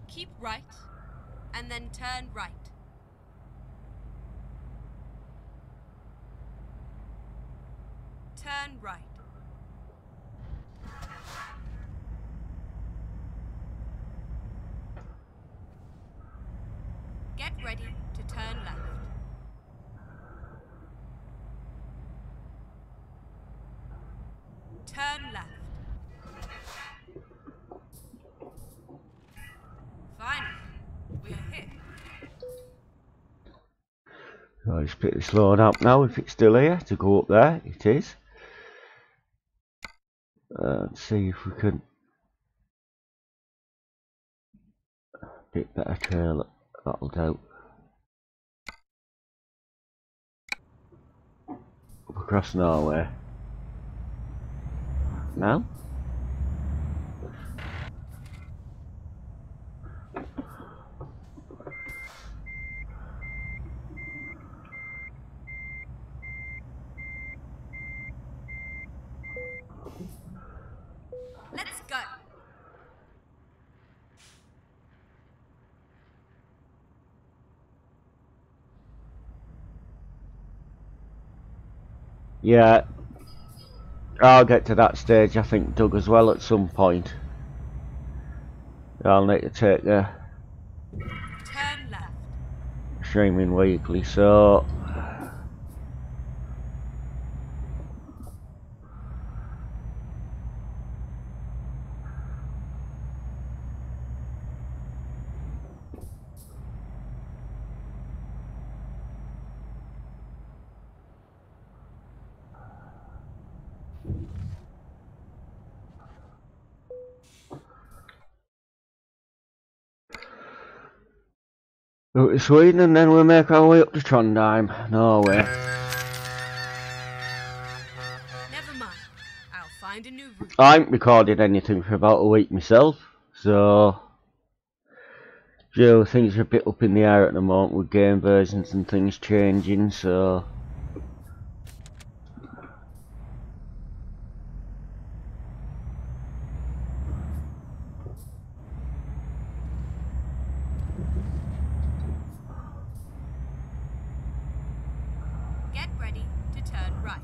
Keep right and then turn right. Turn right. Get ready to turn left. Turn left. Finally, we're here. I'll just pick this load up now if it's still here to go up there. It is. Let's see if we can get better trail. That'll do. Up across Norway. Now? Let's go. Yeah. I'll get to that stage I think Doug as well at some point. I'll need to take a Turn left. streaming weekly, so go to Sweden and then we'll make our way up to Trondheim, Norway. Never mind. I'll find a new route. I ain't recorded anything for about a week myself, so things are a bit up in the air at the moment with game versions and things changing, so Get ready to turn right.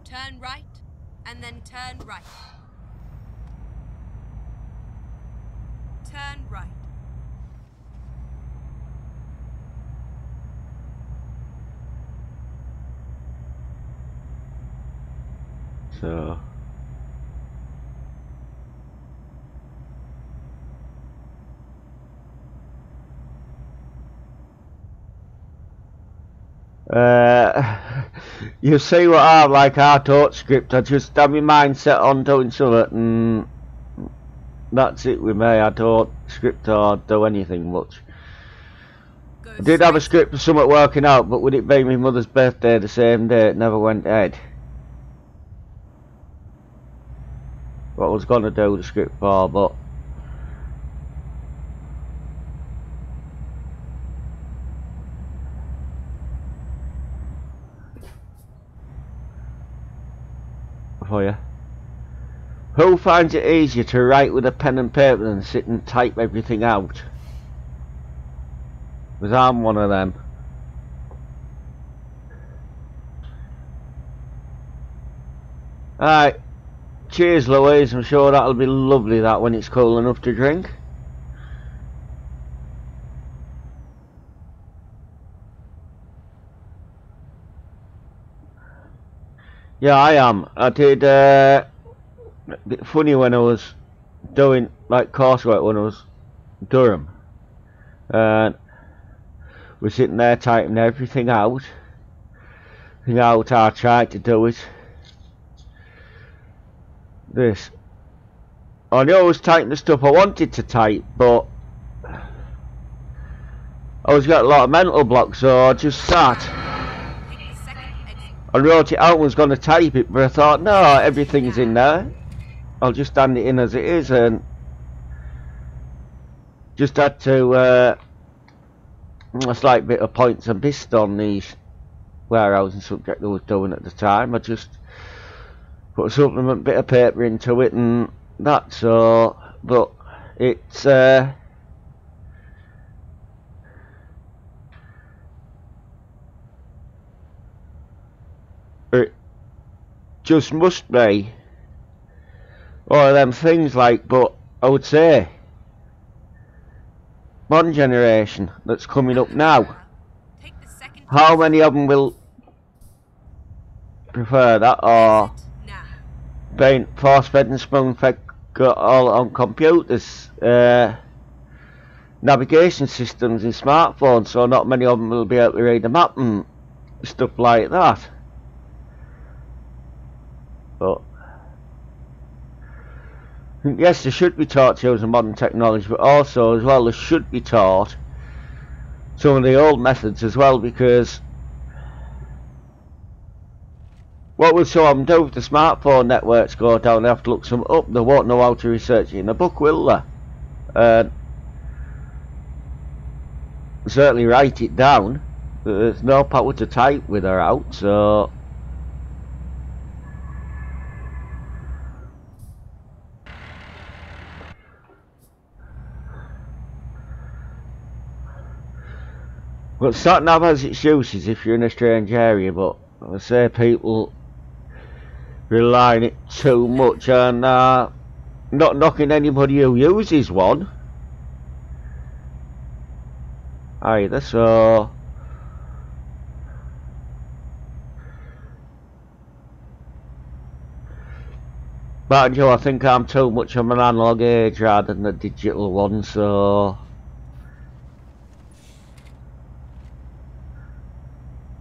Turn right and then turn right. Turn right. so you see what I like, our taught script, I just have my mind set on doing something and that's it with me. I don't script or do anything much. Go I did have a straight. script for something working out, but with it being my mother's birthday the same day, it never went ahead. What I was gonna do the script for, but for you. Who finds it easier to write with a pen and paper than sit and type everything out? Because I'm one of them. Alright. Cheers Louise, I'm sure that'll be lovely that when it's cool enough to drink. Yeah, I am. I did, bit funny when I was doing, like, coursework when I was Durham. And we're sitting there typing everything out. I tried to do it. This. I knew I was typing the stuff I wanted to type, but I was got a lot of mental blocks, so I just sat and wrote it out and was going to type it, but I thought, no, everything's in there. I'll just stand it in as it is, and just had to a slight bit of points and bist on these warehousing subject I was doing at the time. I just put a supplement bit of paper into it and that, so, but it's it just must be one of them things, like, but I would say modern generation that's coming up now, how many of them will prefer that, or being force-fed and spoon-fed all on computers, navigation systems in smartphones, so not many of them will be able to read a map and stuff like that. But yes, they should be taught to use modern technology, but also as well they should be taught some of the old methods as well, because what will some of them do if the smartphone networks go down? They have to look some up. They won't know how to research it in a book, will they? Certainly write it down. There's no power to type with her out, so but sat-nav has its uses if you're in a strange area, but I say people rely on it too much, and not knocking anybody who uses one either, so but I think I'm too much of an analog age rather than a digital one, so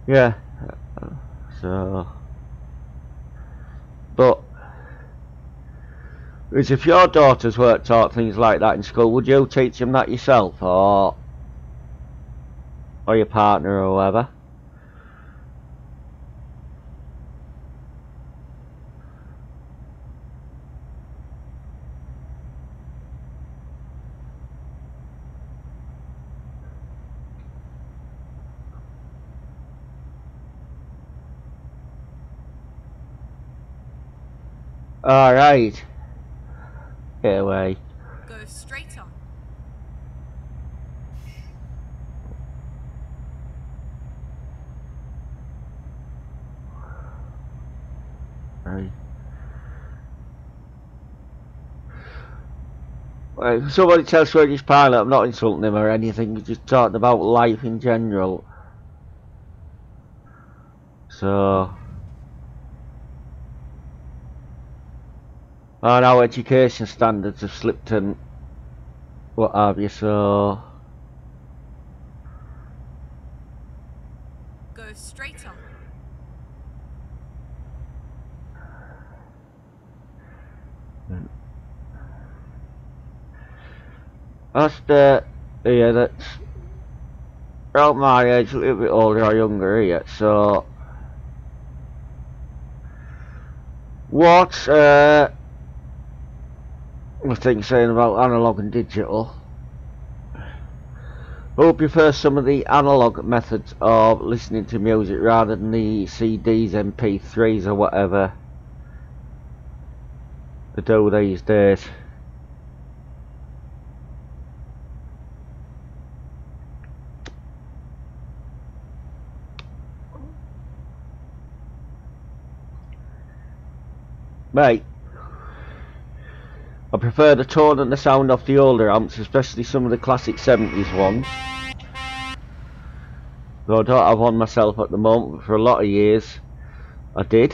yeah, so but as if your daughters weren't taught things like that in school, would you teach them that yourself, or your partner or whoever? Alright. Get away. Go straight on. Right. Well, if somebody tells Swedish Pilot I'm not insulting him or anything, just talking about life in general. So and our education standards have slipped and what have you, so go straight on. that's yeah, that's around my age, a little bit older or younger here, so what's I think saying about analog and digital? Who prefers some of the analog methods of listening to music rather than the CDs, MP3s or whatever they do these days? Mate, I prefer the tone and the sound of the older amps, especially some of the classic 70s ones. Though I don't have one myself at the moment, but for a lot of years I did.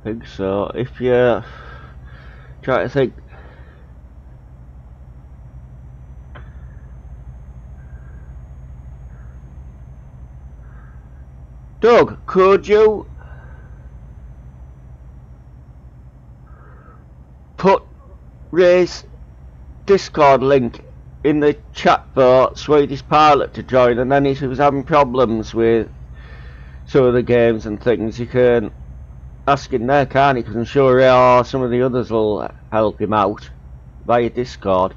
I think so. If you try to think, Doug, could you put Ray's Discord link in the chat for Swedish Pilot to join, and then if he was having problems with some of the games and things, you can ask him there, can't he? Because I'm sure Ray or some of the others will help him out via Discord.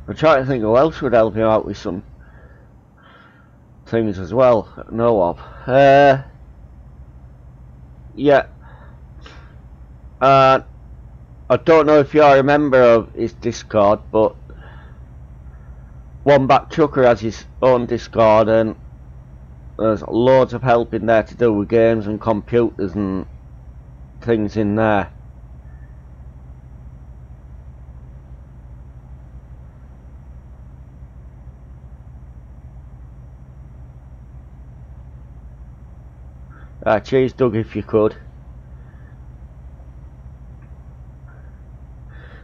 I'm trying to think who else would help him out with some things as well, know of. Yeah. I don't know if you're a member of his Discord, but One Back Chucker has his own Discord, and there's loads of help in there to do with games and computers and things in there. Cheers, Doug, if you could.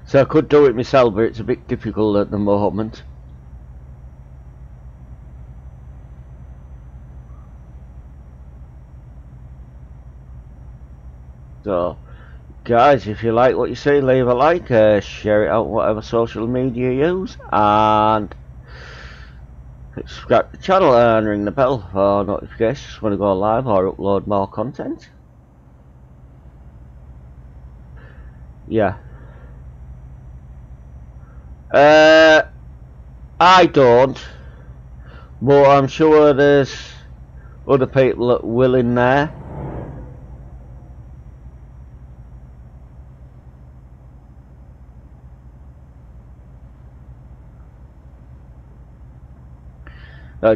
So I could do it myself, but it's a bit difficult at the moment. So, guys, if you like what you see, leave a like, share it out whatever social media you use, and subscribe to the channel and ring the bell for notifications when I go live or upload more content. Yeah. I don't, but I'm sure there's other people that will in there.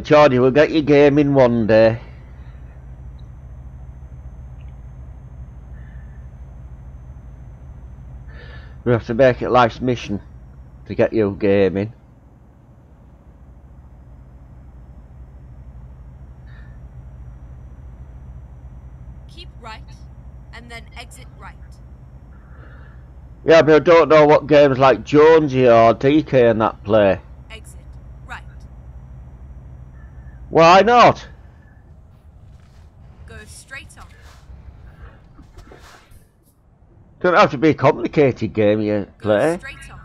Jordy, we'll get your game in one day. We have to make it life's mission to get your game in. Keep right, and then exit right. Yeah, but I don't know what games like Jonesy or DK and that play. Exit right. Why not? Go straight on. Don't have to be a complicated game you play. Go straight on.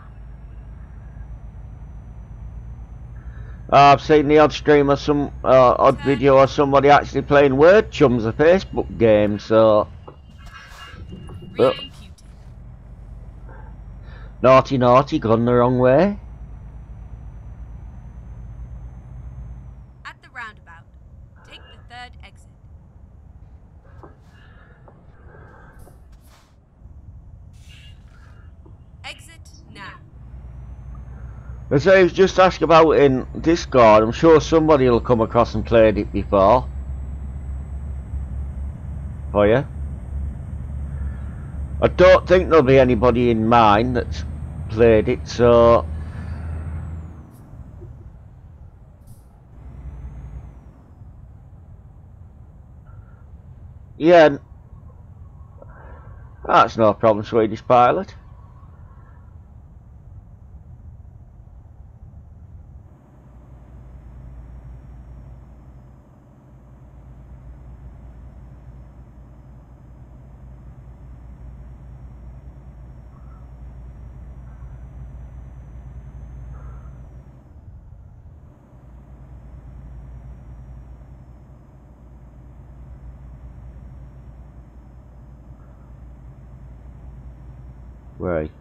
I've seen the odd stream or some odd video of somebody actually playing Word Chums, a Facebook game, so... Naughty naughty, gone the wrong way. At the roundabout, take the third exit. Exit now. As I was just asked about in Discord, I'm sure somebody will come across and played it before. For you. I don't think there'll be anybody in mine that's played it, so... Yeah. That's no problem, Swedish Pilot. Right.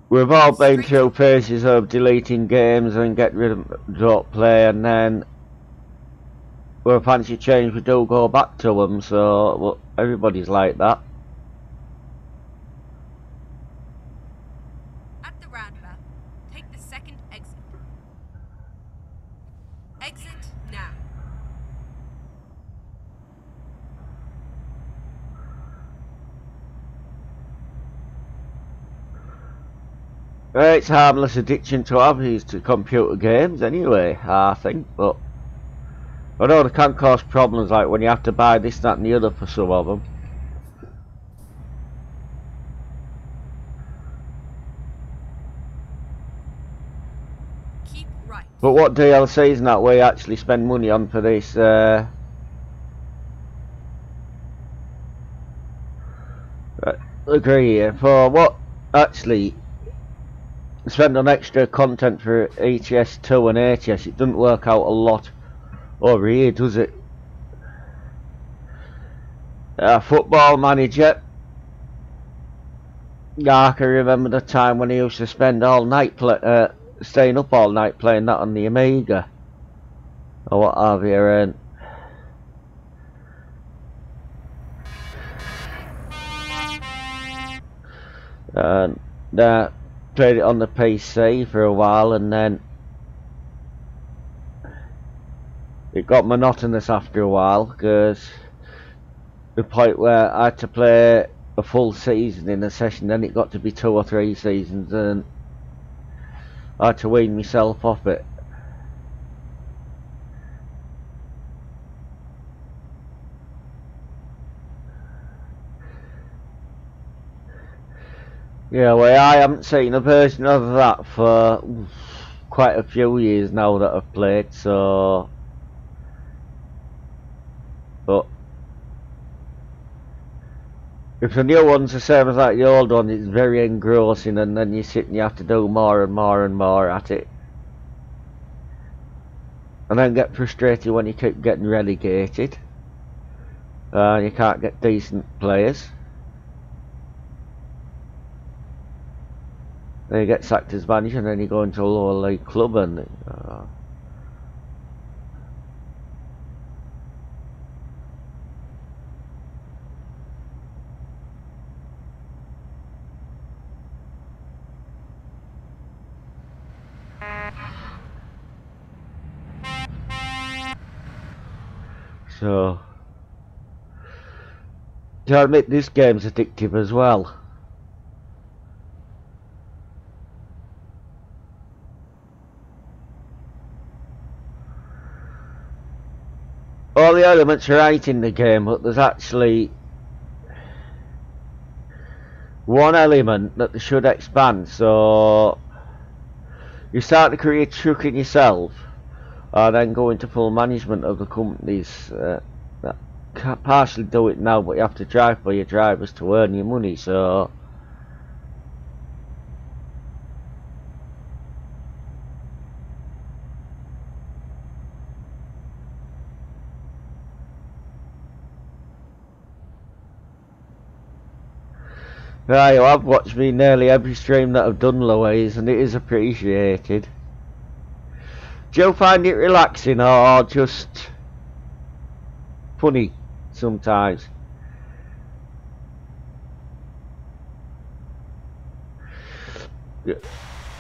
We've all been through phases of deleting games and get rid of don't play, and then with a fancy change we do go back to them, so well, everybody's like that. At the roundabout, take the second exit. Exit now. It's a harmless addiction to have these to computer games anyway, I think, but I know they can cause problems, like when you have to buy this, that and the other for some of them. Keep right. But what DLCs and that way actually spend money on for this? Agree here. For what actually spend on extra content for ETS2 and ATS, it doesn't work out a lot over here, does it? Football Manager. Yeah, I can remember the time when he used to spend all night staying up all night playing that on the Amiga or what have you. And played it on the PC for a while, and then it got monotonous after a while, because the point where I had to play a full season in a session, then it got to be 2 or 3 seasons, and I had to wean myself off it. Yeah, well, I haven't seen a version of that for quite a few years now that I've played, so... But if the new one's the same as like the old one, it's very engrossing, and then you sit and you have to do more and more and more at it. And then get frustrated when you keep getting relegated. You can't get decent players. Then you get sacked as manager, and then you go into a lower league club, and so to admit, this game's addictive as well. All the elements are right in the game, but there's actually one element that they should expand. So you start the career trucking yourself, and then go into full management of the companies that can partially do it now, but you have to drive for your drivers to earn your money. So right, well, I've watched me nearly every stream that I've done, Louise, and it is appreciated. Do you find it relaxing or just funny sometimes?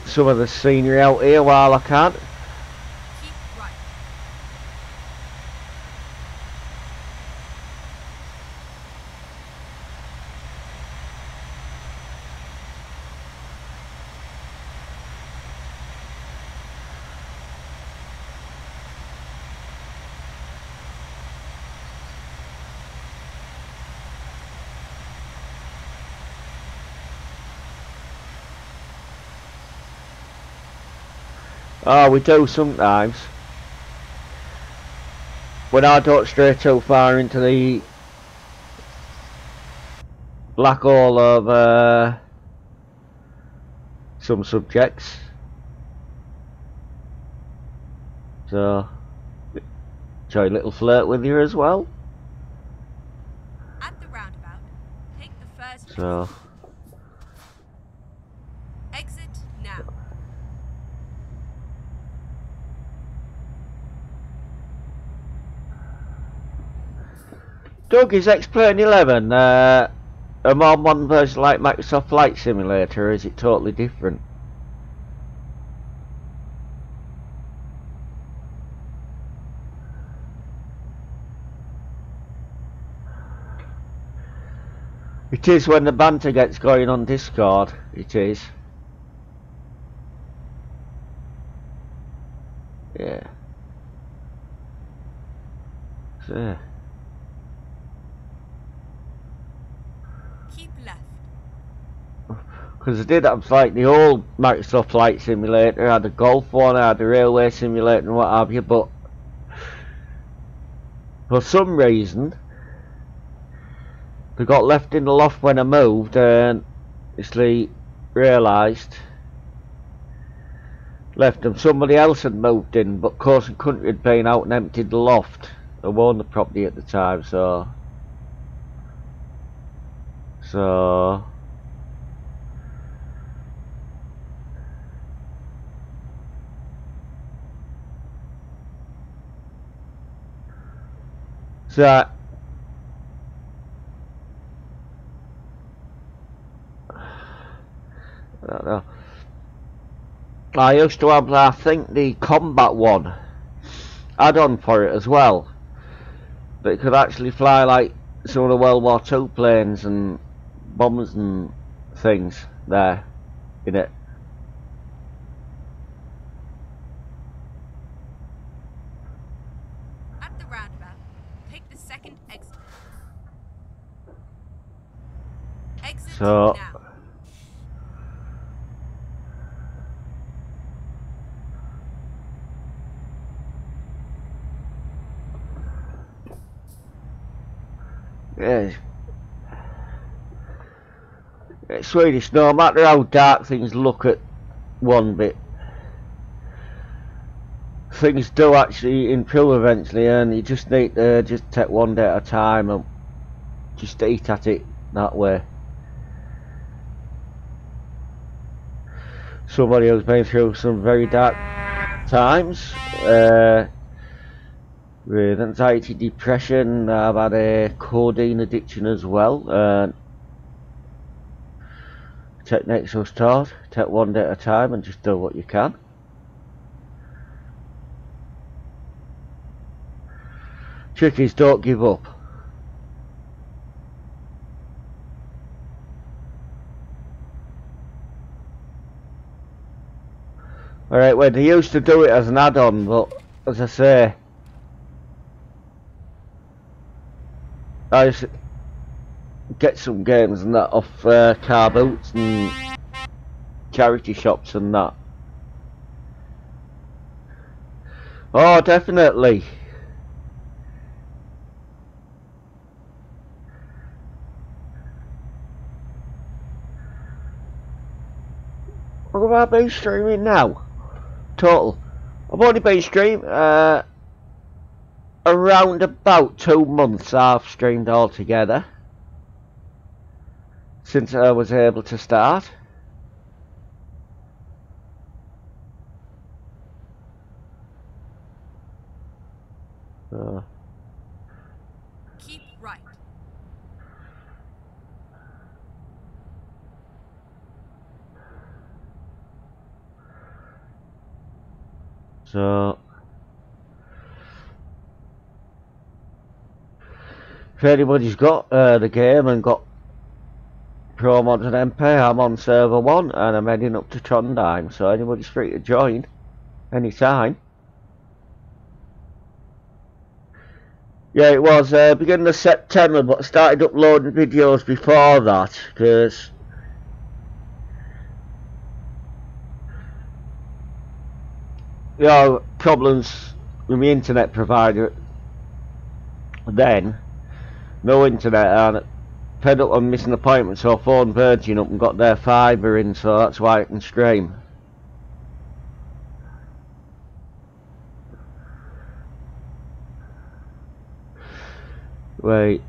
Some of the scenery out here while I can. Keep right. Oh, we do sometimes. When I don't stray too far into the black hole of some subjects. So, try a little flirt with you as well. At the roundabout, take the first So, exit now. Doug, is X-Plane 11 a more modern version like Microsoft Flight Simulator, or is it totally different? It is when the banter gets going on Discord, it is. Yeah. So. Keep left. Because I did have like the old Microsoft Flight Simulator, I had a golf one, I had a railway simulator and what have you, but for some reason they got left in the loft when I moved, and obviously realised left them. Somebody else had moved in, but Corsair Country had been out and emptied the loft. I owned the property at the time, so I don't know. I used to have, I think, the combat one add-on for it as well, but it could actually fly like some of the World War II planes and bombers and things there in it. At the roundabout, take the second exit. Exit So now. yeah, it's Swedish. No matter how dark things look at one bit, things do actually improve eventually, and you just need to just take one day at a time and just eat at it that way. Somebody who's been through some very dark times with anxiety, depression. I've had a codeine addiction as well. Techniques I was taught: take one day at a time and just do what you can. Trick is, don't give up. Alright, well, they used to do it as an add-on, but as I say, I used to get some games and that off car boots and charity shops and that. Oh, definitely. What have I been streaming now? Total. I've only been streaming around about 2 months. I've streamed altogether since I was able to start. Keep right. So if anybody's got the game and got promods and MP, I'm on server 1 and I'm heading up to Trondheim, so anybody's free to join anytime. Yeah, it was beginning of September, but I started uploading videos before that because you know, problems with my internet provider then, no internet, and fed up on missing appointments, so I phoned Virgin up and got their fibre in, so that's why I can stream. Wait.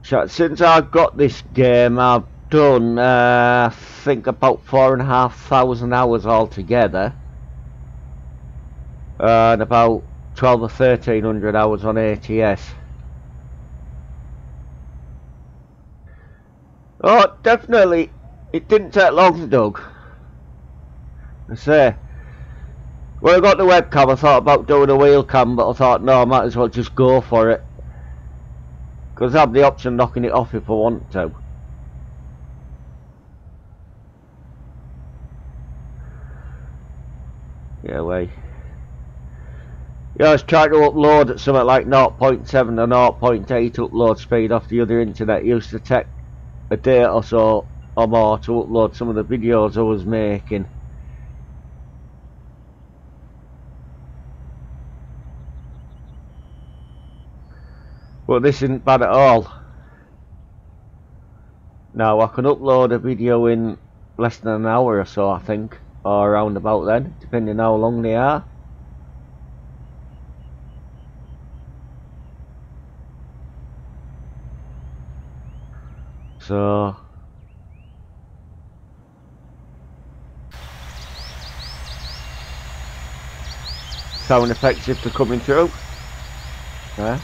So since I've got this game, I've done I think about 4,500 hours altogether, and about 12 or 1300 hours on ATS. Oh, definitely, it didn't take long, Doug. I say, when I got the webcam, I thought about doing a wheel cam, but I thought, no, I might as well just go for it. Because I have the option of knocking it off if I want to. Yeah, wait. Yeah, I was trying to upload at something like 0.7 or 0.8 upload speed off the other internet. It used to take a day or so or more to upload some of the videos I was making. But this isn't bad at all. Now I can upload a video in less than an hour or so, I think, or around about then, depending how long they are. So sound effects if they're coming through. Yeah.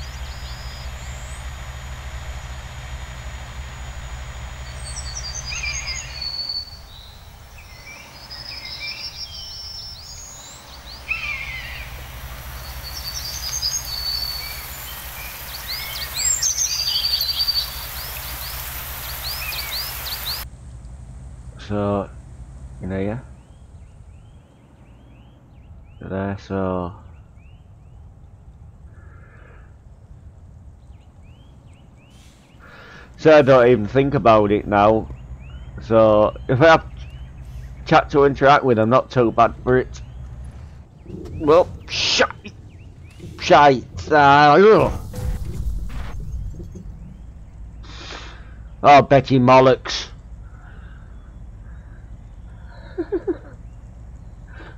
So, you know, yeah. There, so. So I don't even think about it now. So, if I have chat to interact with, I'm not too bad for it. Well, shite. Oh, Betty Mollocks.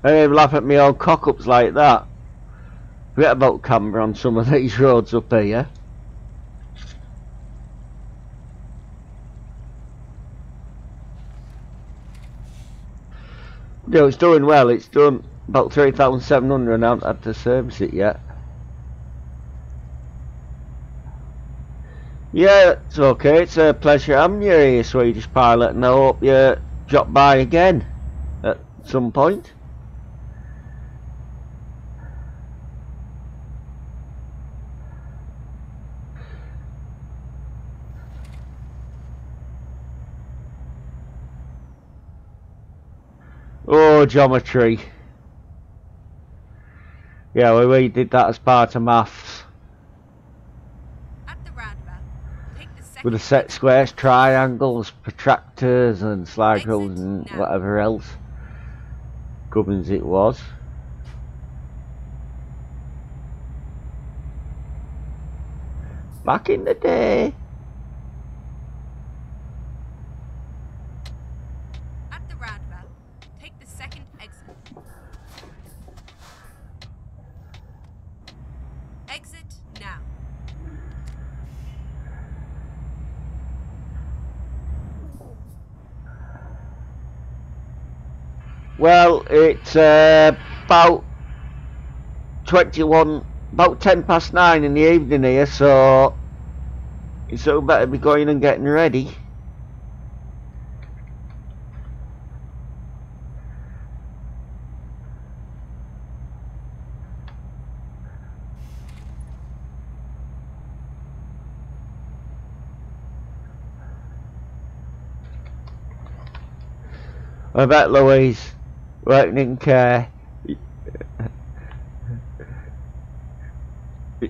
I don't even laugh at me old cock-ups like that. Forget about camera on some of these roads up here. No, it's doing well. It's done about 3,700 and I haven't had to service it yet. Yeah, it's okay. It's a pleasure having you here, Swedish pilot, and I hope you drop by again at some point. Oh, geometry. Yeah, well, we did that as part of maths. At the roundabout, take the second With the set squares, triangles, protractors, and slide rules, and whatever else gubbins it was. Back in the day. At the roundabout, take the second exit. Exit now. Well, it's about 10 past 9 in the evening here, so you so better be going and getting ready. I bet Louise, working in care,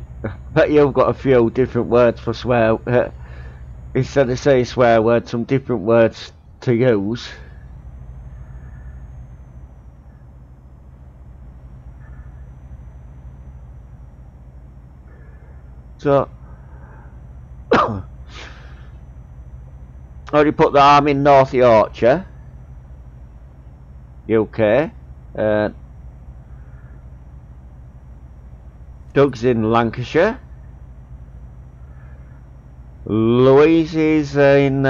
I bet you've got a few different words for swear. Instead of saying swear words, some different words to use. So, already put the arm in North Yorkshire, UK. Doug's in Lancashire. Louise is in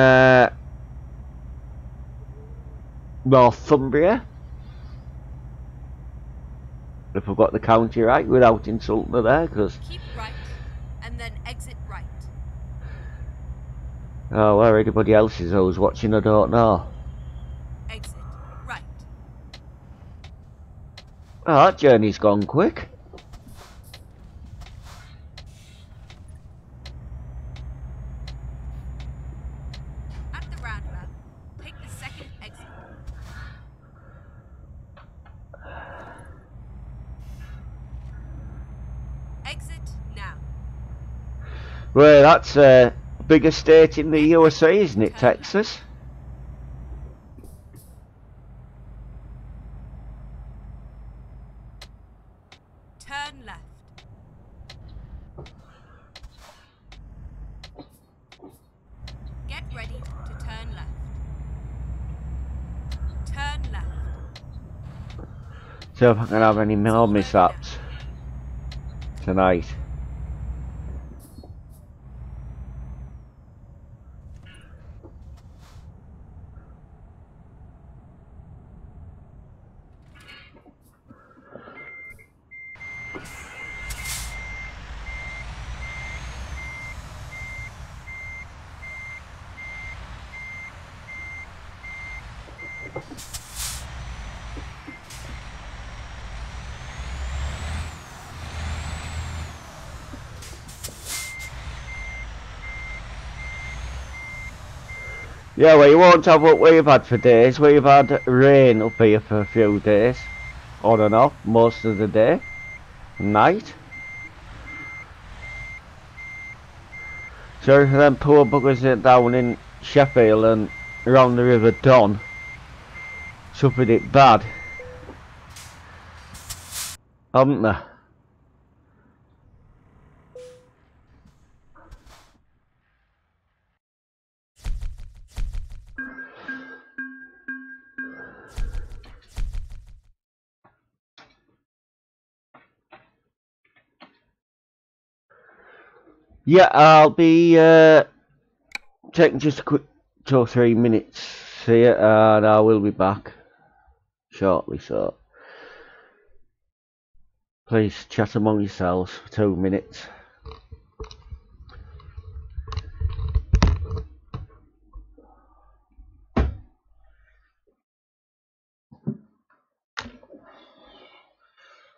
Northumbria. if I've got the county right without insulting her there, because... Keep right, and then exit right. Oh, where anybody else is who's watching, I don't know. Exit right. Oh, that journey's gone quick. At the roundabout, take the second exit. Exit now. Well, that's a bigger state in the Get USA, ready, isn't it, turn Texas? Turn left. Get ready to turn left. Turn left. So if I can have any It's more all over mishaps tonight. Yeah, well, you won't have what we've had for days. We've had rain up here for a few days. On and off, most of the day. Night. So for them poor buggers down in Sheffield and around the River Don suffered it bad, haven't they? Yeah, I'll be taking just a quick 2 or 3 minutes here, and I will be back shortly, so please chat among yourselves for 2 minutes.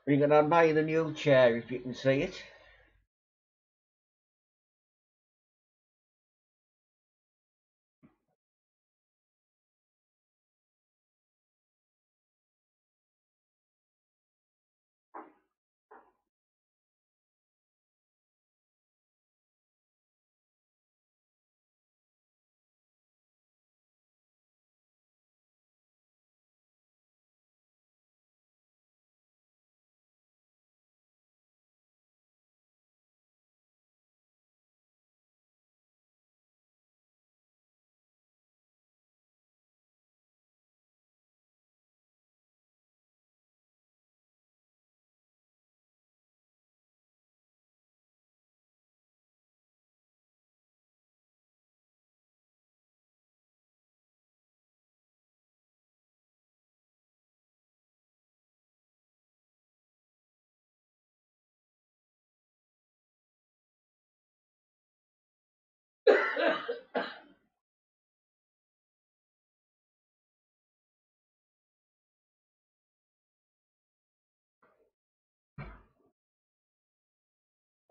You're going to buy the new chair if you can see it.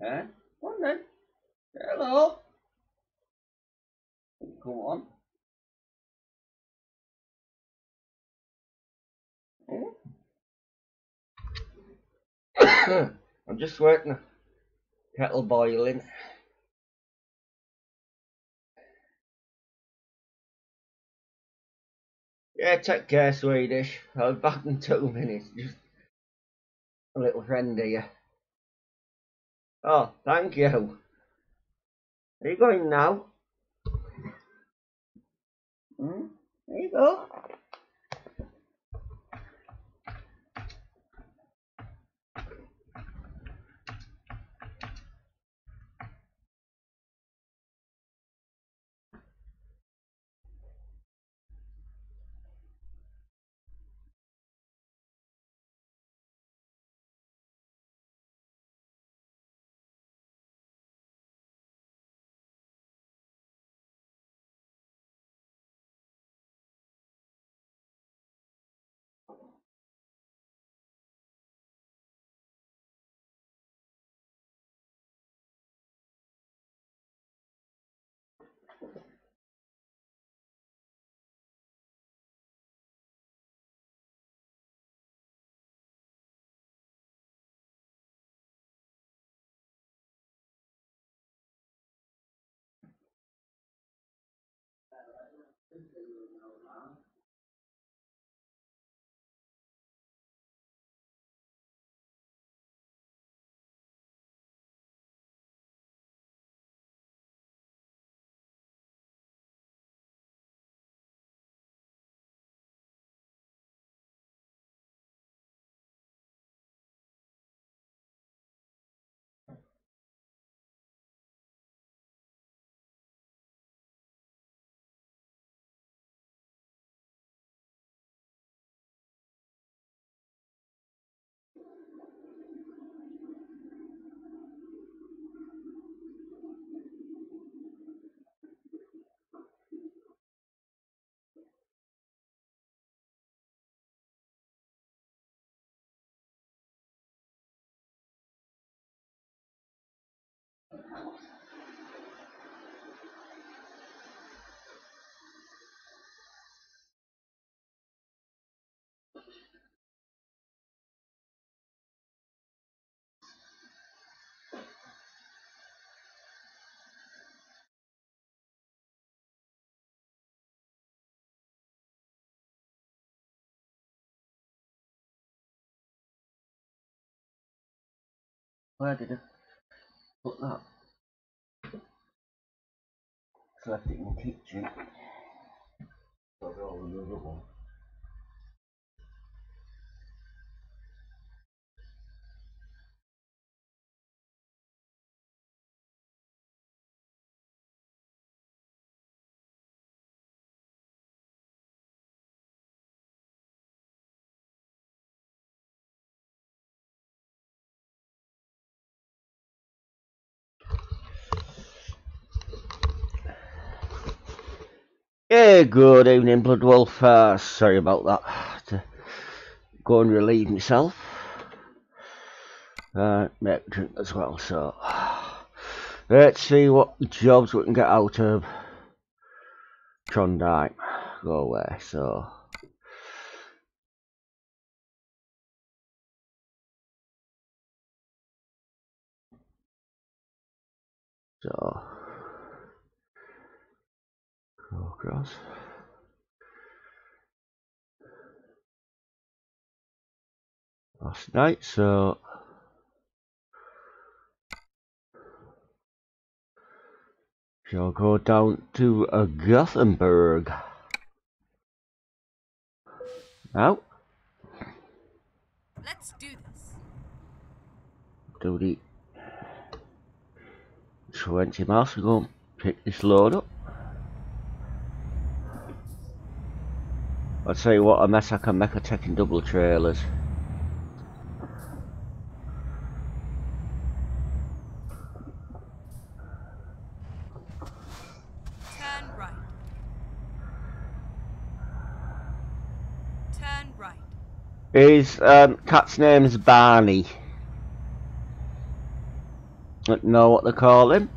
Eh? Come on then. Hello. Come on. I'm just waiting. Kettle boiling. Yeah, take care, Swedish. I'll be back in 2 minutes. Just a little friend here. Oh, thank you. Are you going now? There you go. Where did I put that? So I left it in the kitchen. Got all another one. Yeah, good evening, Bloodwolf. Sorry about that. To go and relieve myself. Make a drink as well, so let's see what jobs we can get out of Trondheim. Go away, so go across. Last night, so shall go down to Gothenburg. Now, Let's do this. do the 20 miles to go and pick this load up. I'll tell you what a mess I can make of taking double trailers. Turn right. Turn right. His cat's name is Barney. Know what they call him?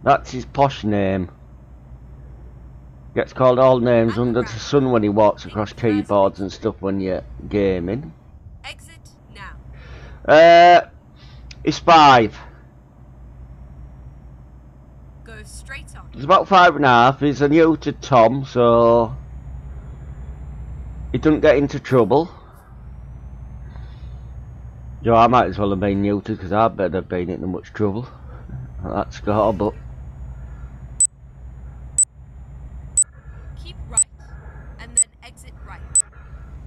That's his posh name. Gets called all names under the sun when he walks across keyboards and stuff when you're gaming. Exit now. He's 5. Go straight on. He's about 5.5. He's a neutered Tom, so he doesn't get into trouble. Yo, I might as well have been neutered because I better have been into much trouble. That's got, but Keep right, and then exit right.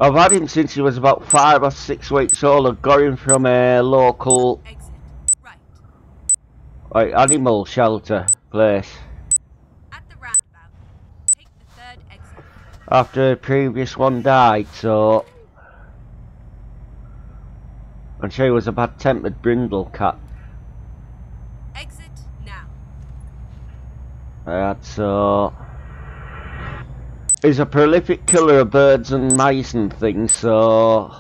I've had him since he was about 5 or 6 weeks old. I've got him from a local Exit right. animal shelter place. At the roundabout, take the 3rd exit. After the previous one died, so and she was a bad-tempered brindle cat. Exit now. So he's a prolific killer of birds and mice and things, so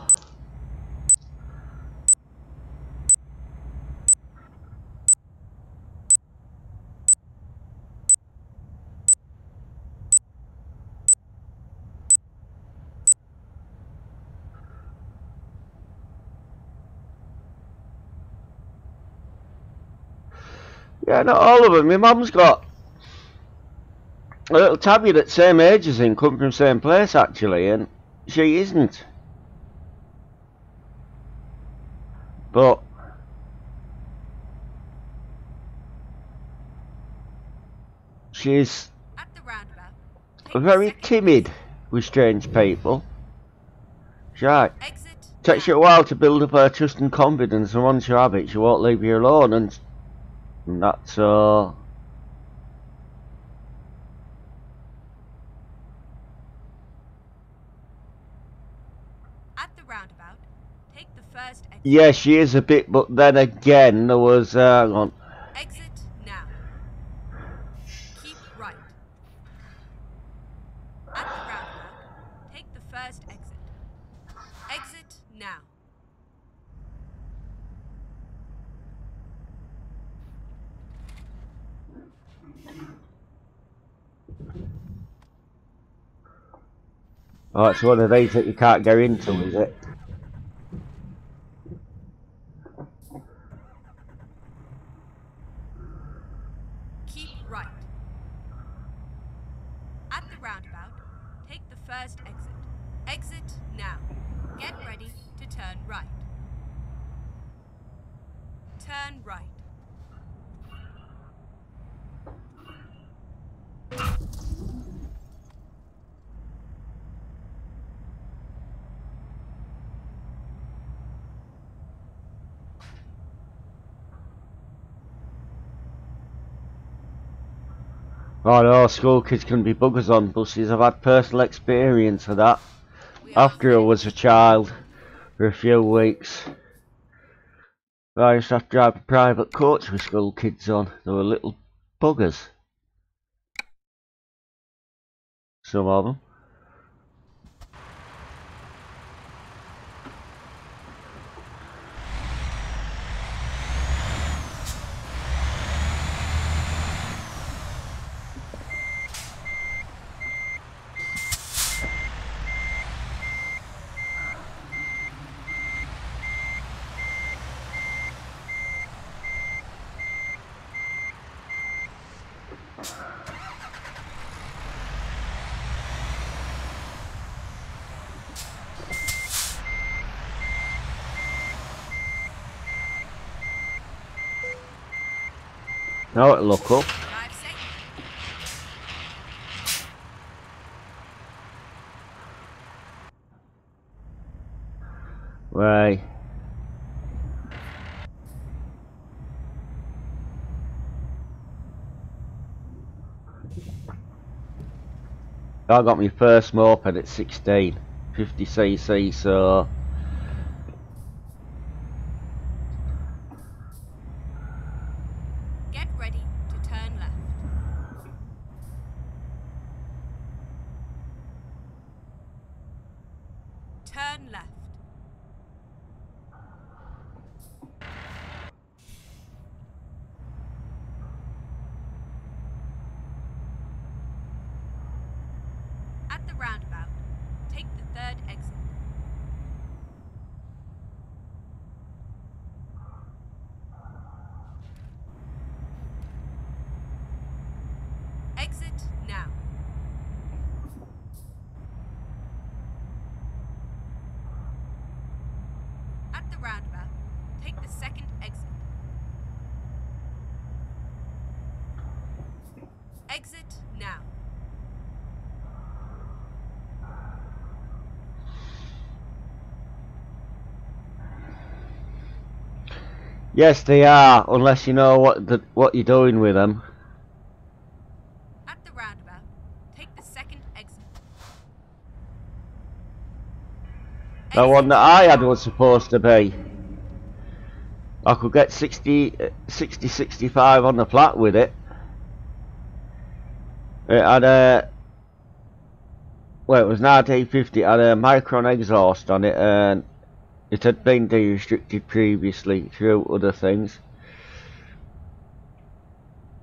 yeah, not all of them. My mum's got a little tabby that's same age as him, come from the same place actually, and she isn't. But she's At the roundabout, take very the 2nd timid with strange people. Right. exit. Takes you now. a while to build up her trust and confidence, and once you have it, she won't leave you alone, and that's At the roundabout, take the 1st exit. yeah, she is a bit, but then again, there was hang on. Exit now. Keep right. At the roundabout, take the 1st exit. Exit now. Oh, it's one of these that you can't go into, is it? Keep right. At the roundabout, take the 1st exit. Exit now. Get ready. to turn right. Turn right. Oh no, school kids can be buggers on buses. I've had personal experience of that. After I was a child for a few weeks, I used to have to drive a private coach with school kids on. They were little buggers. Some of them. Now it'll look up. Drive safe. Right. I got my first moped at 16, 50cc, so Get ready to turn left. Turn left. At the roundabout, take the third exit. Exit now. At the roundabout, take the second exit. Exit now. yes, they are, unless you know what you're doing with them. At the roundabout, take the second exit. The one that I had was supposed to be. I could get 65 on the flat with it. It had a, well, it was 1950, it had a micron exhaust on it, and it had been de-restricted previously through other things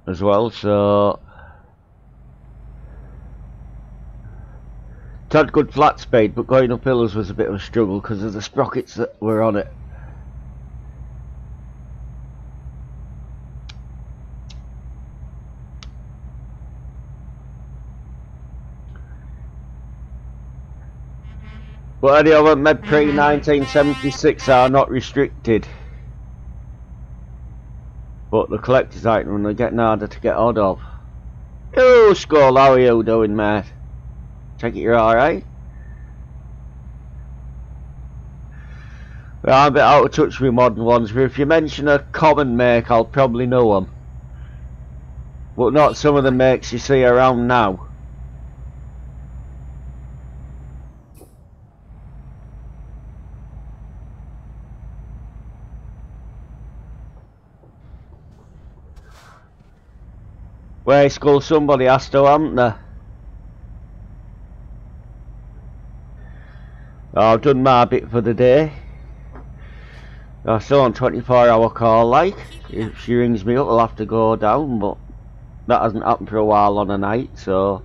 as well, so it had good flat speed, but going up hills was a bit of a struggle because of the sprockets that were on it. But any other med pre-1976 are not restricted. But the collector's item, they're getting harder to get hold of. Yo, Skull, how are you doing, mate? Take it you're alright? Well, I'm a bit out of touch with modern ones, but if you mention a common make, I'll probably know them. But not some of the makes you see around now. Well, Skull, somebody has to, haven't they? I've done my bit for the day. I'm still on 24-hour call, like. If she rings me up, I'll have to go down, but that hasn't happened for a while on a night, so.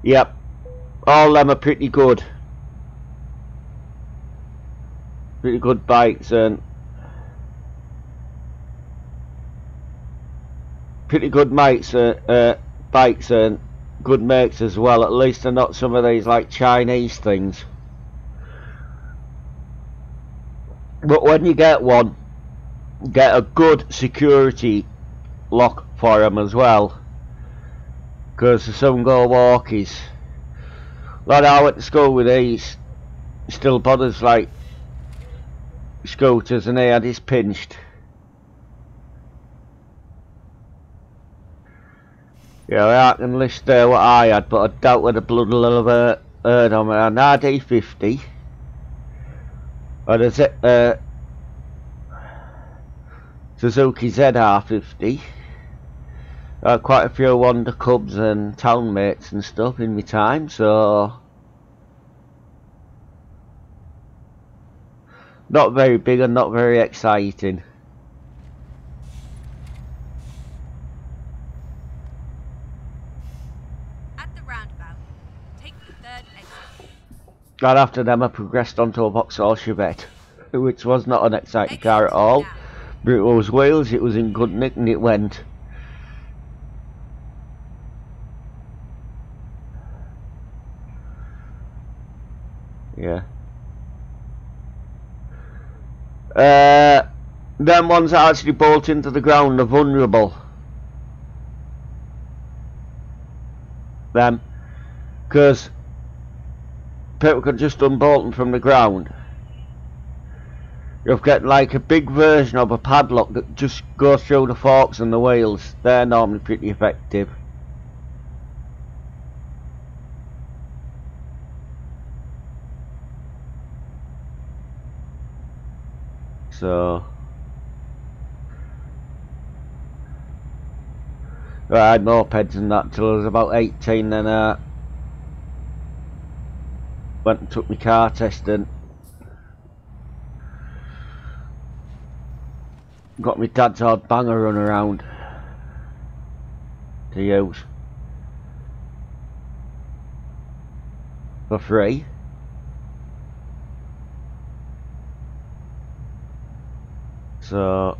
Yep. All them are pretty good. Pretty good bikes, and pretty good bikes, and good makes as well. At least they're not some of these like Chinese things. But when you get one, get a good security lock for them as well, because some go walkies. Lad, I went to school with these still bothers like scooters, and he had his pinched. Yeah, I can list there what I had, but I doubt whether blood will have heard on an RD50, or the Suzuki ZR50. Quite a few Wonder Cubs and Town Mates and stuff in my time, so not very big and not very exciting. At the roundabout, take the third exit. And after them I progressed onto a Vauxhall Chevette, which was not an exciting car at all. Now. But it was wheels, it was in good nick, and it went. Yeah. Them ones that actually bolt into the ground are vulnerable. Them. Because people could just unbolt them from the ground. You've got like a big version of a padlock that just goes through the forks and the wheels. They're normally pretty effective. So I had mopeds and that till I was about 18, then went and took my car testing. Got my dad's odd banger run around to use for free. So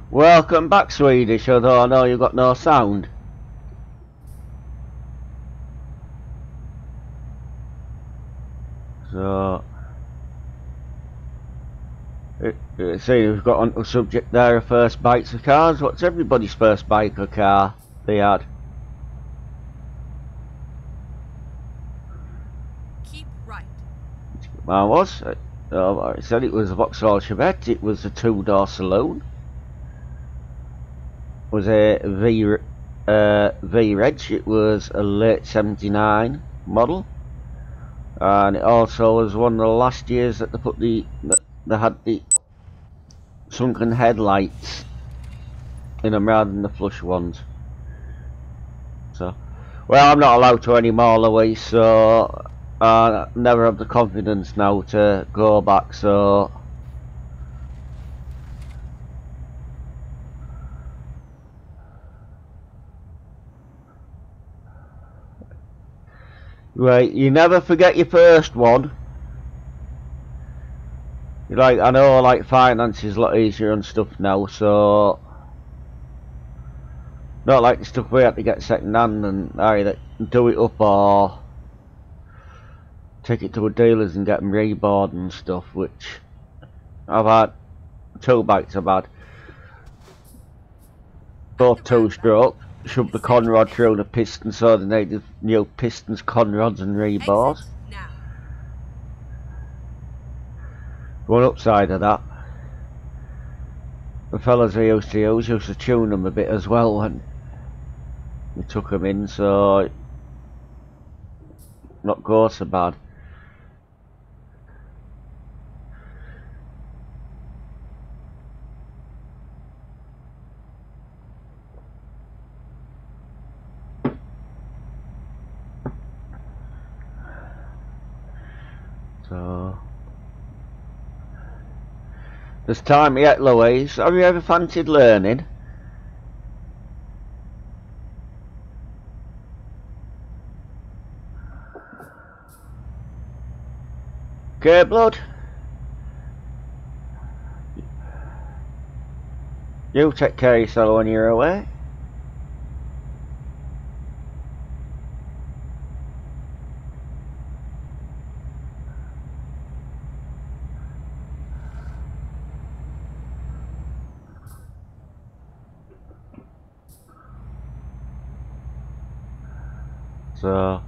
welcome back, Swedish, although I know you've got no sound. So see, we've got onto the subject there of first bikes of cars. What's everybody's first bike or car they had? Keep right. Mine was. I said it was a Vauxhall Chevette. It was a two-door saloon. Was a V-Reg. It was a late 79 model, and it also was one of the last years that they put they had the sunken headlights in them rather than the flush ones. So, well, I'm not allowed to anymore, Louise, so I never have the confidence now to go back, so right, you never forget your first one. Like, I know like finance is a lot easier and stuff now, so not like the stuff we had to get second hand and either do it up or take it to a dealer's and get them rebored and stuff, which I've had two bikes. I've had both two-stroke, shoved the conrod through the piston so they needed new pistons, conrods and rebores. Now. One upside of that, the fellas I used to tune them a bit as well when we took them in, so not go so bad. So there's time yet, Louise. Have you ever fancied learning? Okay, blood. You take care of yourself when you're away. So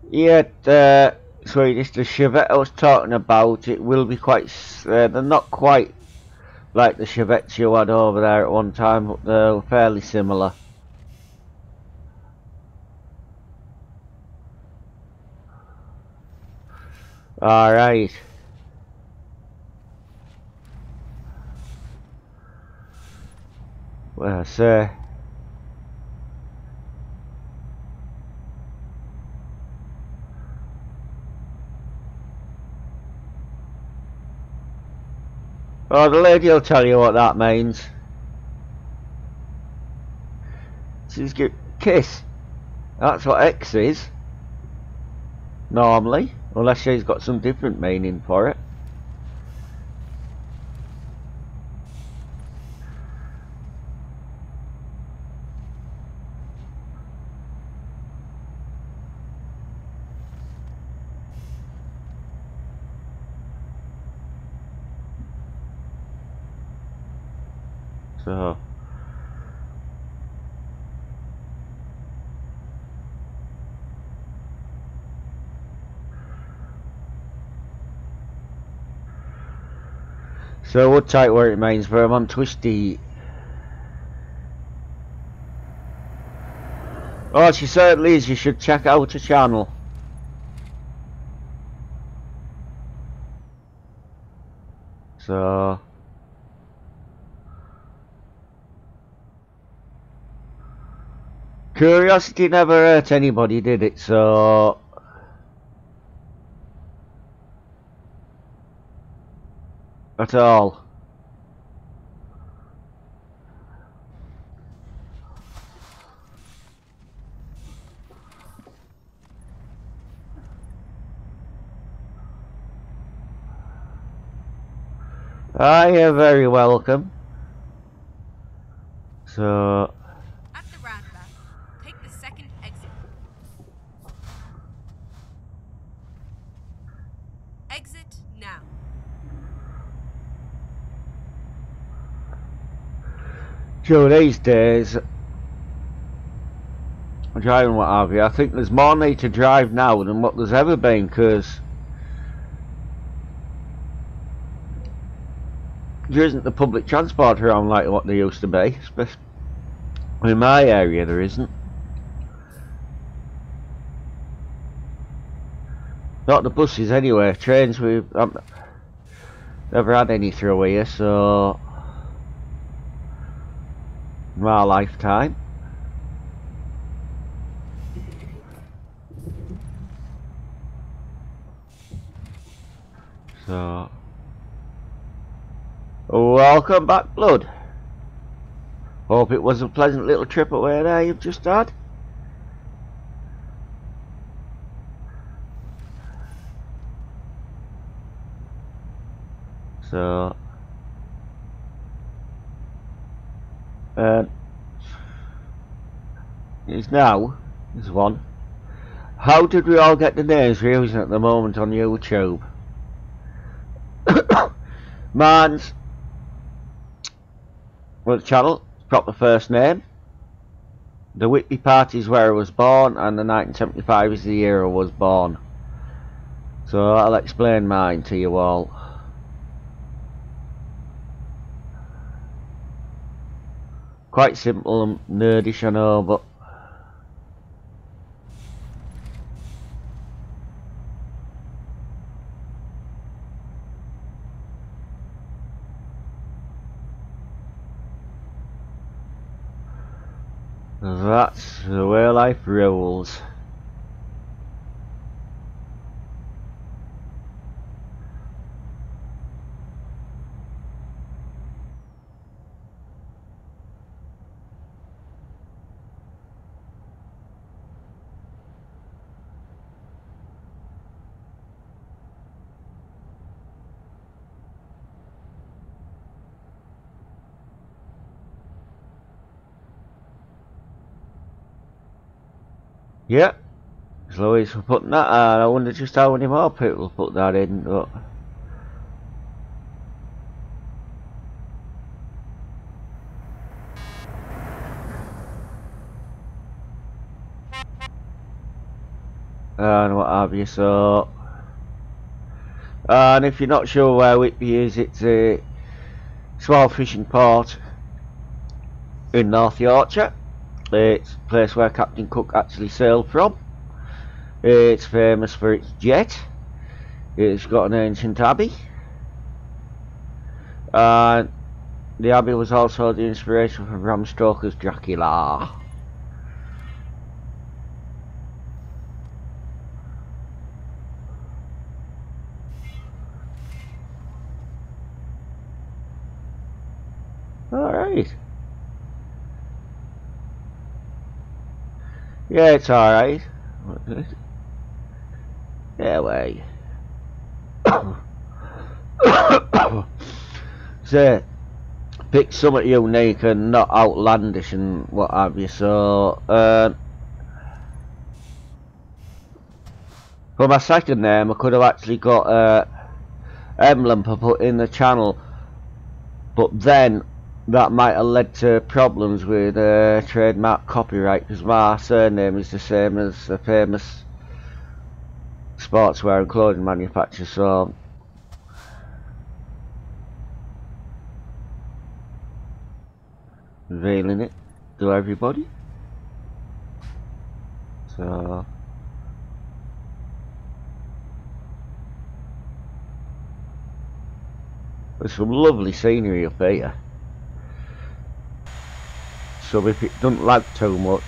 yeah, Swedish, the Chevette I was talking about, it will be quite, they're not quite like the Chevettes you had over there at one time, but they're fairly similar. Alright. Well, sir. Oh, the lady will tell you what that means. She's give kiss. That's what X is. Normally. Unless she's got some different meaning for it. So we'll take where it means, but I'm on Twisty. Oh, she certainly is. You should check out her channel. So curiosity never hurt anybody, did it? So at all. You're very welcome. So At the roundabout, take the second exit. Exit now. Joe, these days, driving what have you, I think there's more need to drive now than what there's ever been, because there isn't the public transport around like what there used to be. Especially in my area, there isn't. Not the buses anyway. Trains, we've never had any through here, so in my lifetime. So welcome back, blood. Hope it was a pleasant little trip away there you've just had. So it's now this one. How did we all get the names we're using at the moment on YouTube? Mine's, well, the channel, proper first name. The Whitby Party is where I was born, and the 1975 is the year I was born. So I'll explain mine to you all. Quite simple and nerdish, I know, but That's the way life rolls. Yep. As long as we're putting that on, I wonder just how many more people put that in, but... and what have you, so... and if you're not sure where Whitby is, it's a small fishing port in North Yorkshire. It's a place where Captain Cook actually sailed from. It's famous for its jet. It's got an ancient abbey. And the abbey was also the inspiration for Bram Stoker's Dracula. Alright. Yeah, it's alright. Yeah, way. So, pick something unique and not outlandish and what have you, so, for my second name I could have actually got a emblem to put in the channel, but then that might have led to problems with trademark copyright, because my surname is the same as a famous sportswear and clothing manufacturer, so revealing it to everybody. So there's some lovely scenery up here, so if it doesn't lag too much,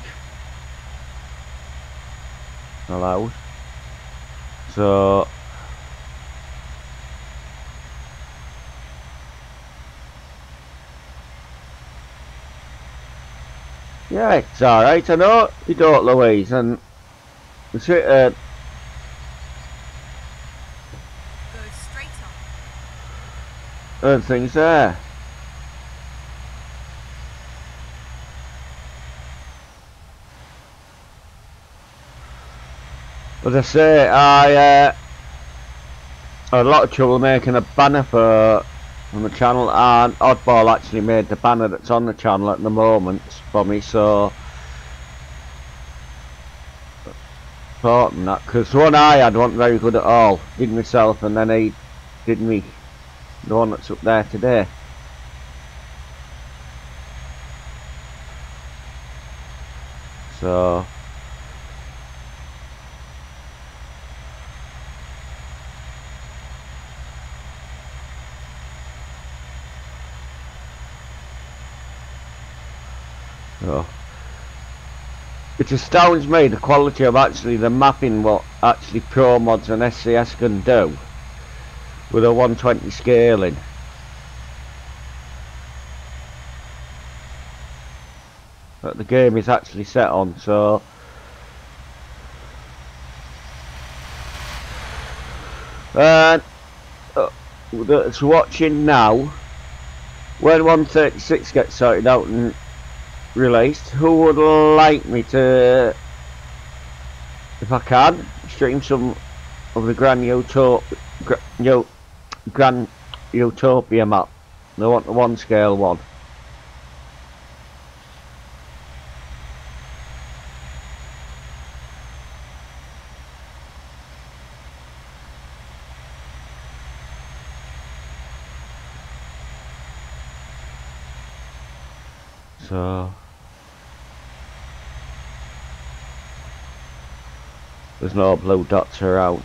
allowed. So yeah, it's alright. I know you don't, Louise, and it's Go straight up. and things there. As I say, I had a lot of trouble making a banner for the channel, and Oddball actually made the banner that's on the channel at the moment for me, so important that, because the one I had wasn't very good at all. Did myself, and then he did me, the one that's up there today. So it astounds me the quality of actually the mapping what actually promods and SCS can do with a 120 scaling. That the game is actually set on, so that's watching now, when 136 gets sorted out and released, who would like me to, if I can, stream some of the Grand Utopia map? They want the 1 scale one. So there's no blue dots around.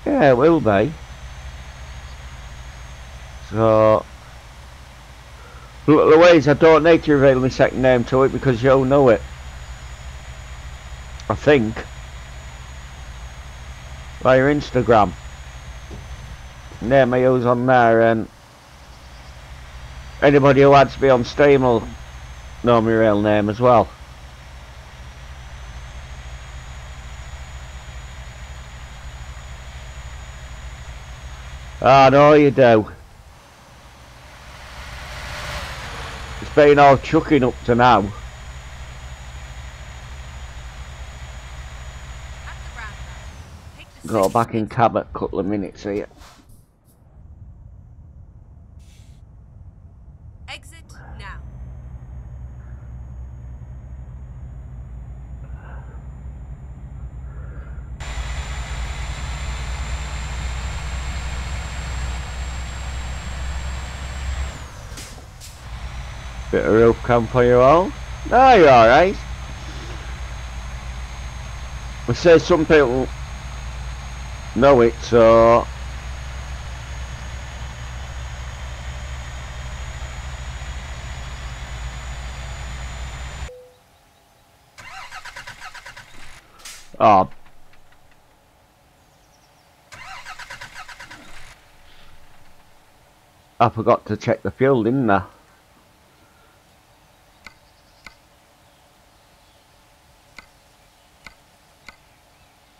Yeah, it will be. So Look, Louise, I don't need to reveal my second name to it because you'll know it. I think. Via Instagram. Name I use on there, and anybody who adds me on Steam will know my real name as well. I know you do. It's been all chucking up to now. Got back in cab a couple of minutes here. Exit now. Bit of roof cam for you all. Oh, you're alright. I say some people know it, so oh, I forgot to check the fuel, didn't I?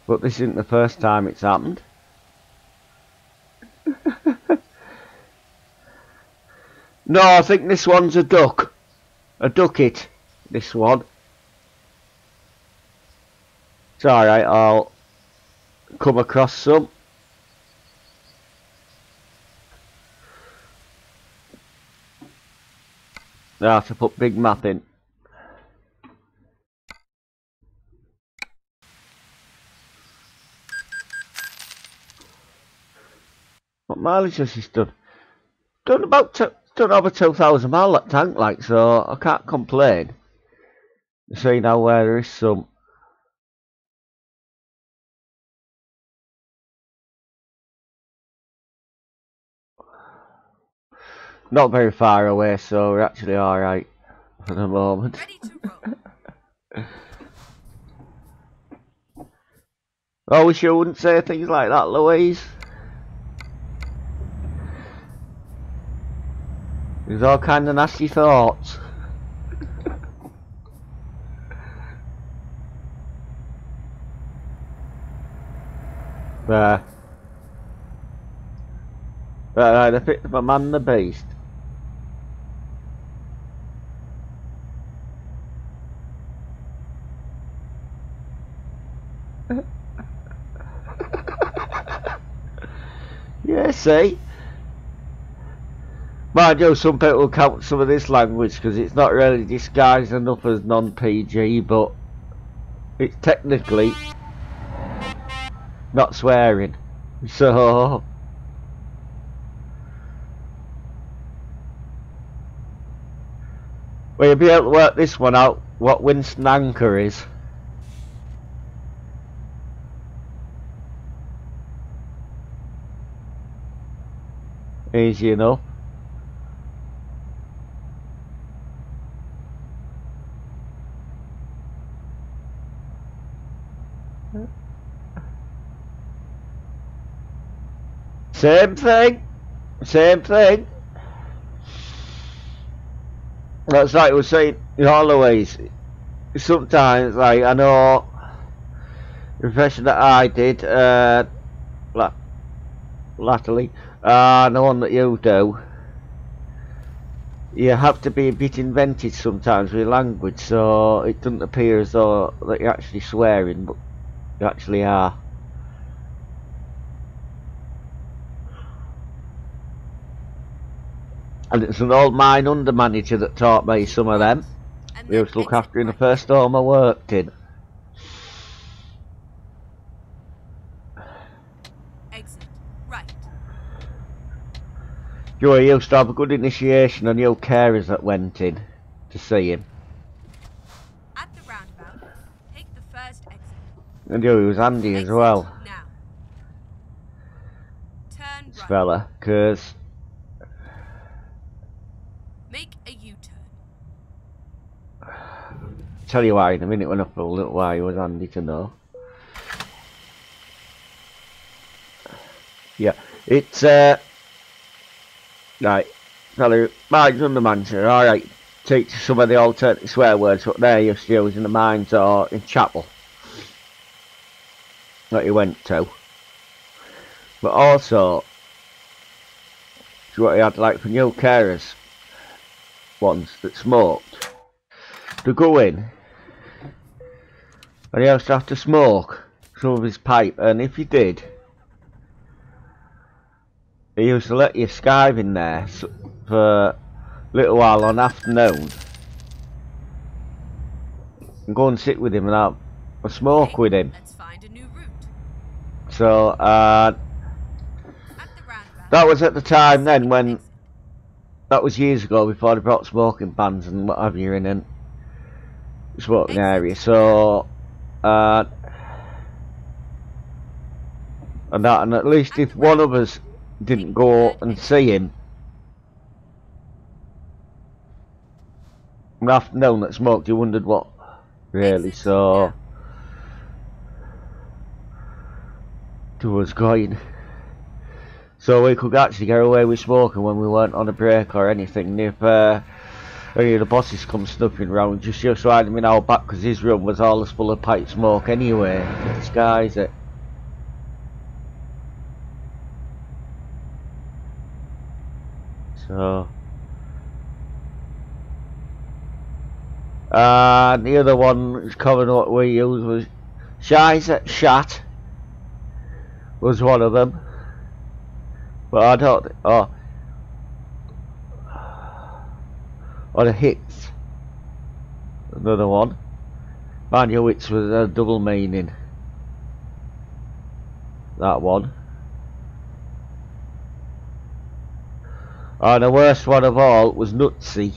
But this isn't the first time it's happened. No, I think this one's a duck. A ducket, this one. It's alright, I'll come across some. I have to put big map in. What mileage has this done? Done about done over 2,000 miles that tank, like, so I can't complain. You see now where there is some. Not very far away, so we're actually alright for the moment. Ready to roll. I wish you wouldn't say things like that, Louise. There's all kind of nasty thoughts. There. Right, I picked up a man the beast. Yeah, see? Mind you, some people count some of this language because it's not really disguised enough as non-PG, but it's technically not swearing. So well, you'll be able to work this one out, what Winston Anchor is. Easy enough. Same thing. Same thing. That's like we were saying, always. Sometimes, like, I know the profession that I did, latterly, and the one that you do, you have to be a bit inventive sometimes with language, so it doesn't appear as though that you're actually swearing, but you actually are. And it's an old mine under manager that taught me some of them. We used to look after in the first home I worked in. Exit right. Joey used to have a good initiation on new carers that went in to see him. At the roundabout, take the first exit. And Joey was handy as well, Now. Turn this right. fella, because Make a U-turn. Tell you why in a minute when I pulled it, why it was handy to know. Yeah, it's right. Sorry, mines under Manchester. All right, teach some of the alternative swear words what they're used to use in the mines or in chapel that you went to. But also, it's what you had like for new carers ones that smoked. To go in, and he used to have to smoke some of his pipe, and if you did, he used to let you skive in there for a little while on afternoon and go and sit with him and have a smoke with him. Let's find a new route. So At the roundabout, that was at the time then when, that was years ago before they brought smoking bans and what have you in a smoking area. So and at least if one of us didn't go and see him in the afternoon that smoked, you wondered what really. So to was going, so we could actually get away with smoking when we weren't on a break or anything. If any of the bosses come snuffing round, just ride him in our back, because his room was all full of pipe smoke anyway to disguise it. So the other one was common what we used was shat was one of them, but I don't or the hits, another one. Mind you, it was a double meaning, that one. And the worst one of all was nutsy,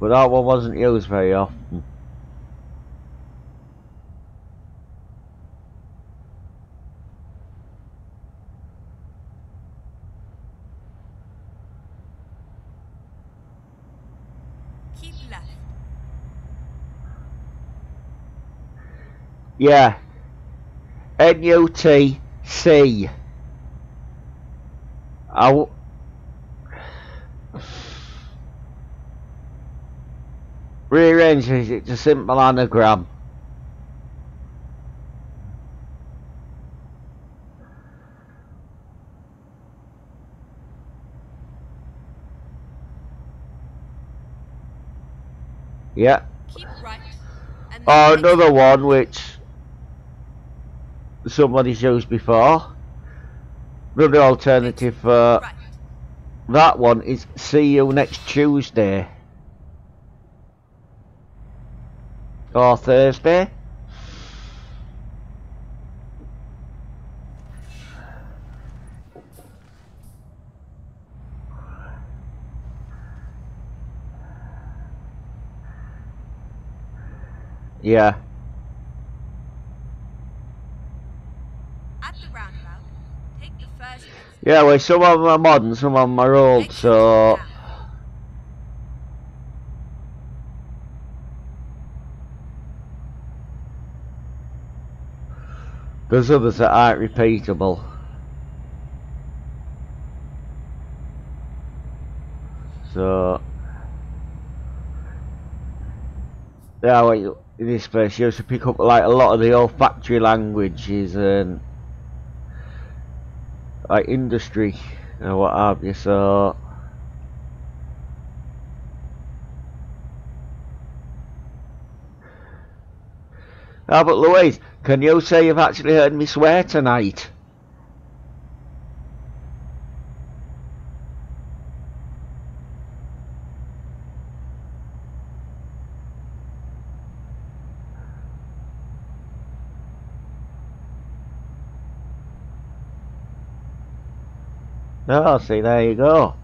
but that one wasn't used very often. keep left. Yeah, NUTC. Rearranges it to simple anagram. Yeah. Keep right. And Or another one which somebody's used before. Another alternative for right. that one is see you next Tuesday or Thursday. Yeah. At the roundabout, take the first exit. Yeah, well, some of them are modern, some of them are old, so there's others that aren't repeatable. So yeah, well, in this place you have to pick up like a lot of the old factory languages and like industry and what have you. So but Louise, can you say you've actually heard me swear tonight? Oh, see, there you go.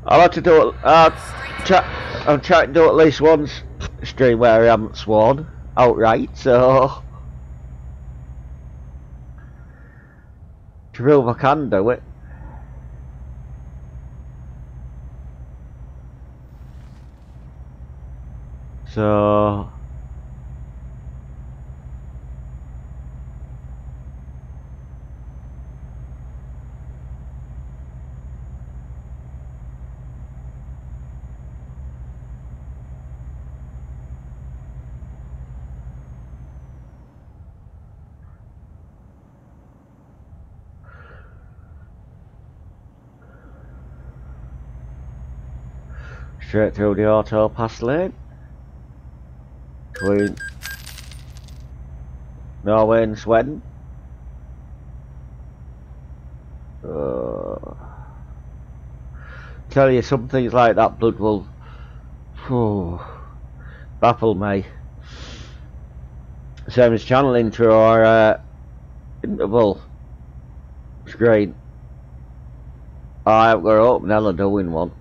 I'll have to do it. I'm trying to do at least one stream where I haven't sworn outright, so to prove I can do it. So straight through the auto pass lane between Norway and Sweden. Tell you, some things like that blood will baffle me. Same as channel intro or interval screen. I haven't got to open hell doing one.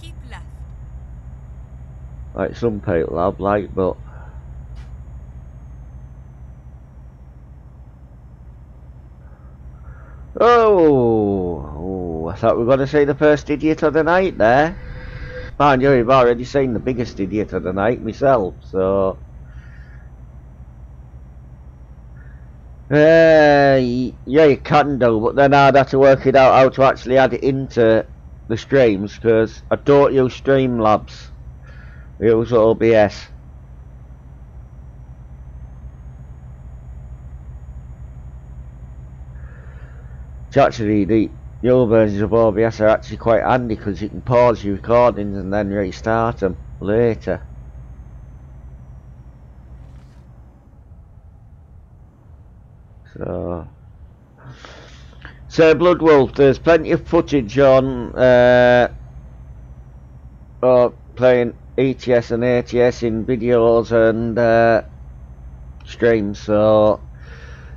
Keep left. Like some people have, like, but oh, I thought we were going to see the first idiot of the night there. Mind you, I've already seen the biggest idiot of the night myself, so yeah, you can do, but then I'd have to work it out how to actually add it into the streams, because I don't use Streamlabs, I use OBS. It's actually the other versions of OBS are actually quite handy, because you can pause your recordings and then restart them later. So Blood Wolf, there's plenty of footage on playing ETS and ATS in videos and streams, so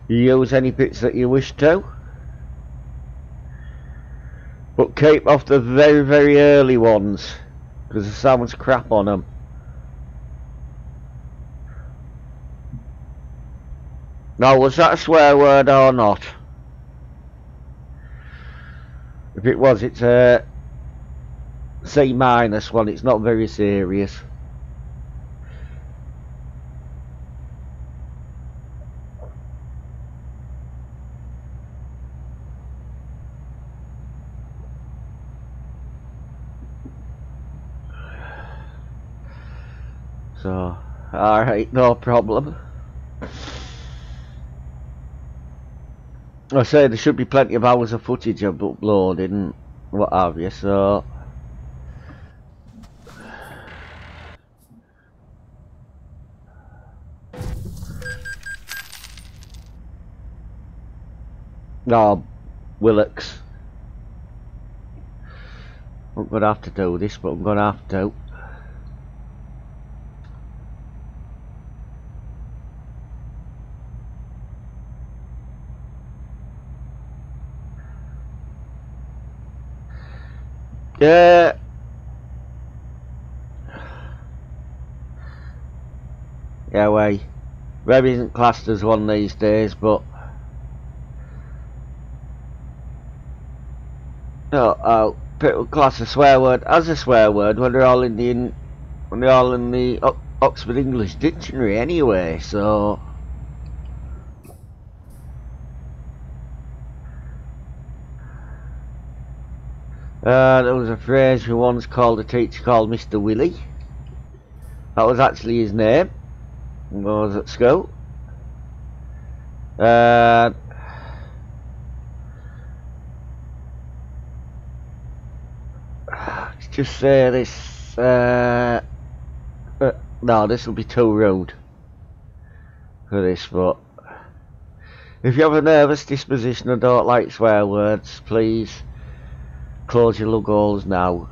you use any bits that you wish to, but keep off the very, very early ones, because the sound's crap on them. Now, was that a swear word or not? If it was, it's a C- one, it's not very serious. So, alright, no problem. I say there should be plenty of hours of footage I've uploaded and what have you, so no, Willocks. I'm gonna have to do this, but I'm gonna have to. Yeah. Yeah, way. Web isn't classed as one these days, but no, people class a swear word as a swear word when they're all in the Oxford English Dictionary anyway. So there was a phrase we once called a teacher called Mr. Willie. That was actually his name when I was at school. Let's just say this. No, this will be too rude for this, but if you have a nervous disposition and don't like swear words, please close your lug holes now.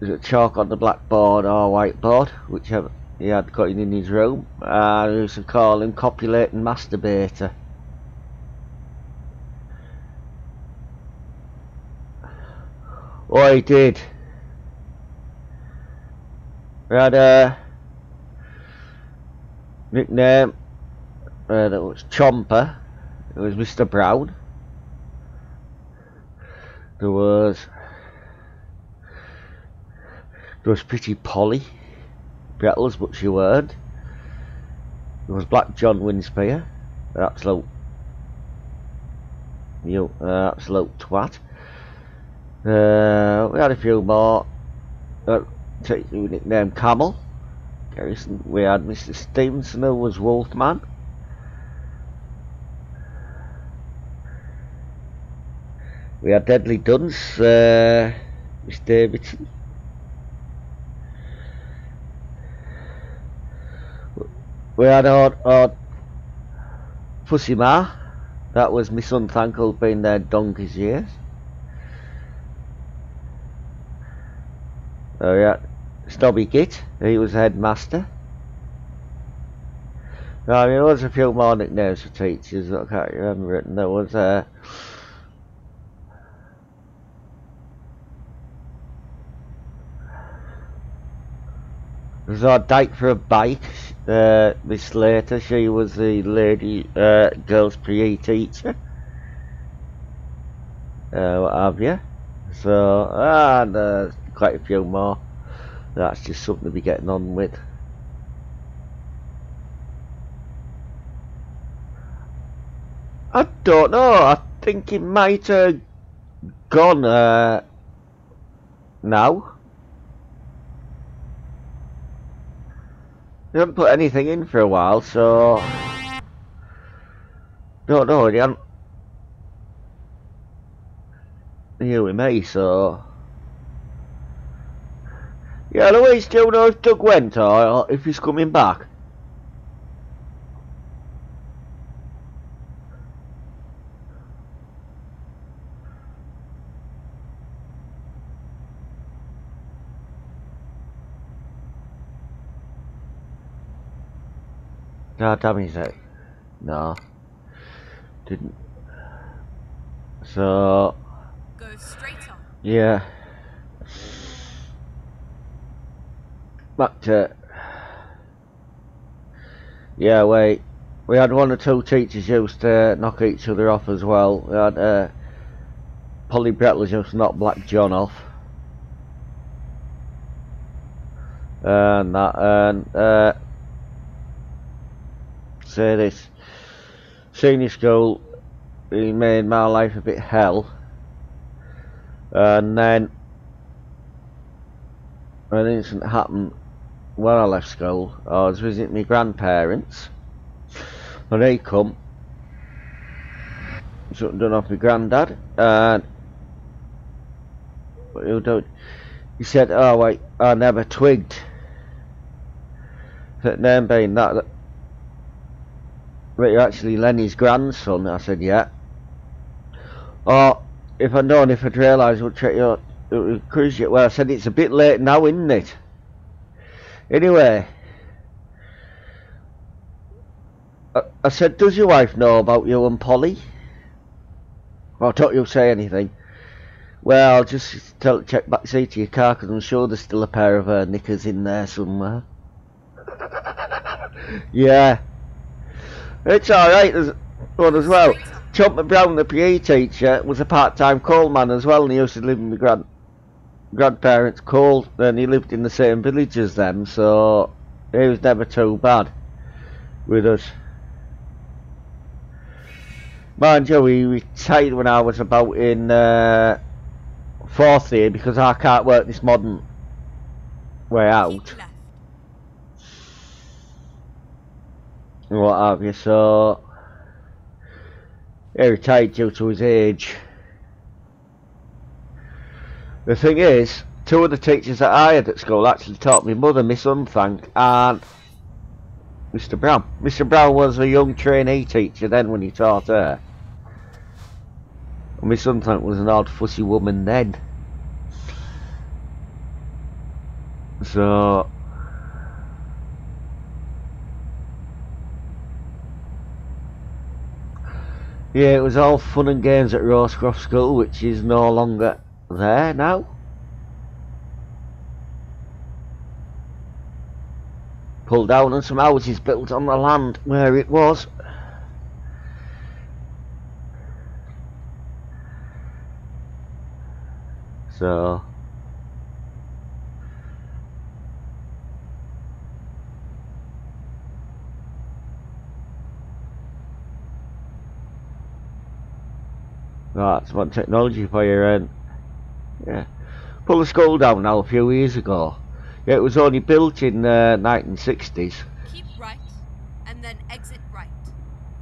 Is it chalk on the blackboard or whiteboard, whichever he had cutting in his room, and we used to call him copulating masturbator. Oh, he did. We had a nickname There was Chomper. There was Mr. Brown. There was Pretty Polly Brettles, but she weren't. There was Black John Winspear, an absolute twat. We had a few more. Nickname Camel. Garrison. We had Mr. Stevenson, who was Wolfman. We had Deadly Duns, Miss Davidson. We had our Fussy Ma, that was Miss Unthankful, been there donkey's years. Oh yeah, Snobby Git, he was the headmaster. I mean, there was a few more nicknames for teachers, I can't remember it, and there was there's our Dyke for a Bike, Miss Slater, she was the lady girls PE teacher. What have you. So, and quite a few more. That's just something to be getting on with. I don't know, I think it might have gone now. They haven't put anything in for a while, so don't know. They haven't here with me, so yeah. Louise, do you know if Doug went or if he's coming back? God damn, is it? No, didn't. So Go straight on. yeah, back to yeah. Wait, we had one or two teachers used to knock each other off as well. We had Polly Brettles used to knock Black John off, and that, and say this senior school, he made my life a bit hell. And then an incident happened when I left school. I was visiting my grandparents and they come, something done off my granddad, and what you do? He said, oh wait, I never twigged that name being that but you're actually Lenny's grandson. I said, yeah. Oh, if I'd known, if I'd realised, would check your cruise yet. Well, I said, it's a bit late now, isn't it? Anyway, I said, does your wife know about you and Polly? Well, don't you say anything. Well, just check back seat of your car, because I'm sure there's still a pair of her knickers in there somewhere. Yeah. It's alright, there's one as well. Chomper Brown, the PE teacher, was a part-time coal man as well, and he used to live in my grandparents' coal, and he lived in the same village as them, so he was never too bad with us. Mind you, he retired when I was about in fourth year, because I can't work this modern way out. What have you, so he retired due to his age. The thing is, two of the teachers that I had at school actually taught me mother, Miss Unthank, and Mr. Brown. Mr. Brown was a young trainee teacher then when he taught her. And Miss Unthank was an odd fussy woman then. So yeah, it was all fun and games at Rosecroft School, which is no longer there now. Pulled down and some houses built on the land where it was. So that's what technology for you. And yeah, pull the skull down now a few years ago. Yeah, it was only built in the 1960s. Keep right, and then exit right.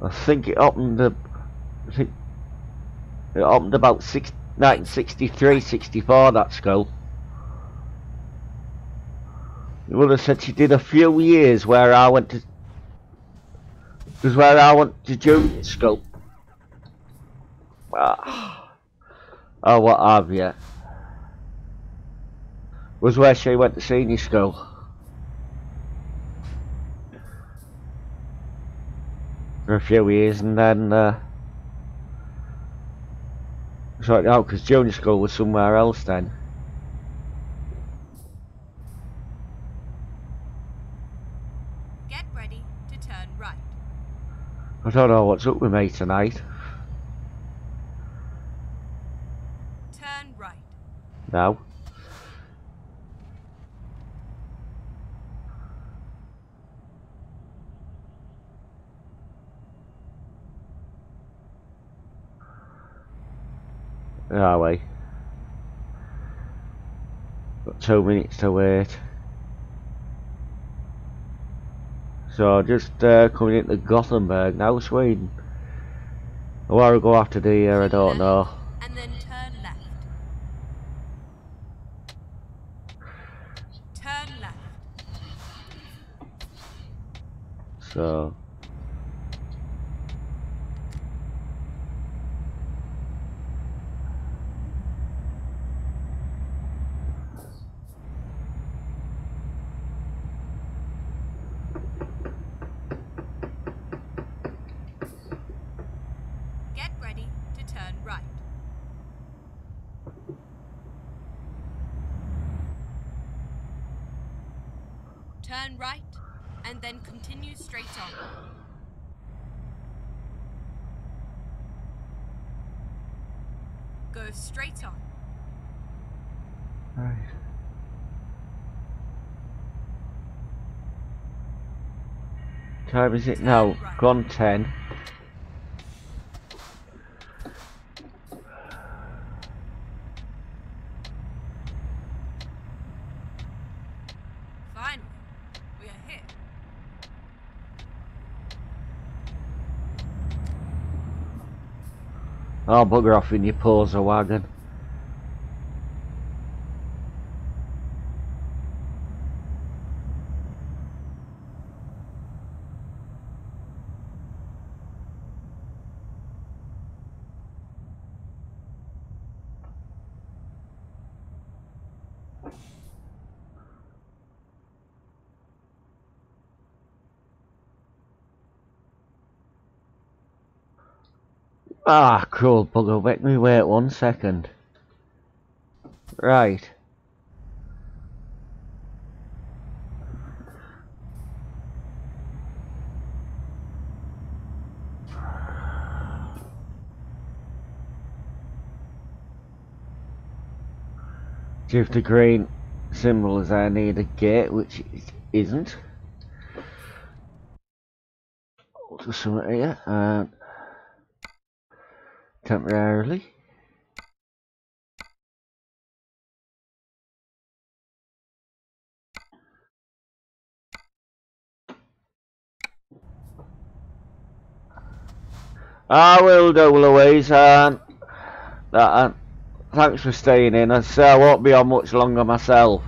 I think it opened. I think it opened about 1963, 64. That skull. Your mother said she did a few years where I went to. Was where I went to junior school. Oh, what have you? Was where she went to senior school. For a few years, and then sorted out because junior school was somewhere else then. Get ready to turn right. I don't know what's up with me tonight. Turn right. Now. Are we? Got 2 minutes to wait. So just coming into Gothenburg now, Sweden. Where I go after the year, I don't know. And then turn left. Turn left. So Get ready to turn right. Turn right, and then continue straight on. Go straight on. right. Time is it now? Right. Gone 10. Finally, we are here. Oh, bugger off in your poser wagon. Ah, cruel bugger, make me wait 1 second. Right. See if the green symbol is I need a gate, which it isn't. Just something here, and temporarily. I will do, Louise, and thanks for staying in. I say I won't be on much longer myself.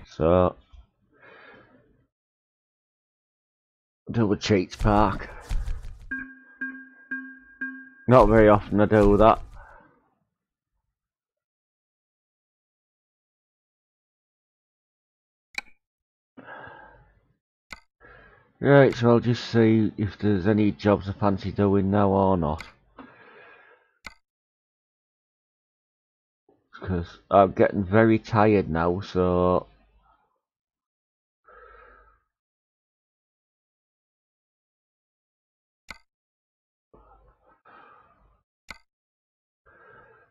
So, do a cheats park. Not very often I do that. Right, so I'll just see if there's any jobs I fancy doing now or not. Because I'm getting very tired now, so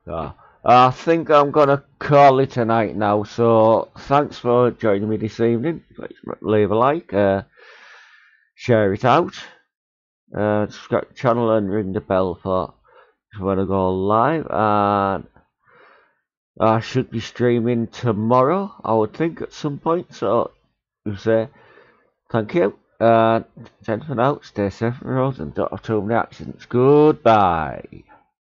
So, I think I'm gonna call it a night now. So thanks for joining me this evening. Please leave a like, share it out, subscribe to the channel and ring the bell for when I go live. And I should be streaming tomorrow, I would think, at some point. So you say thank you. And for now, stay safe on the road and don't have too many accidents. Goodbye.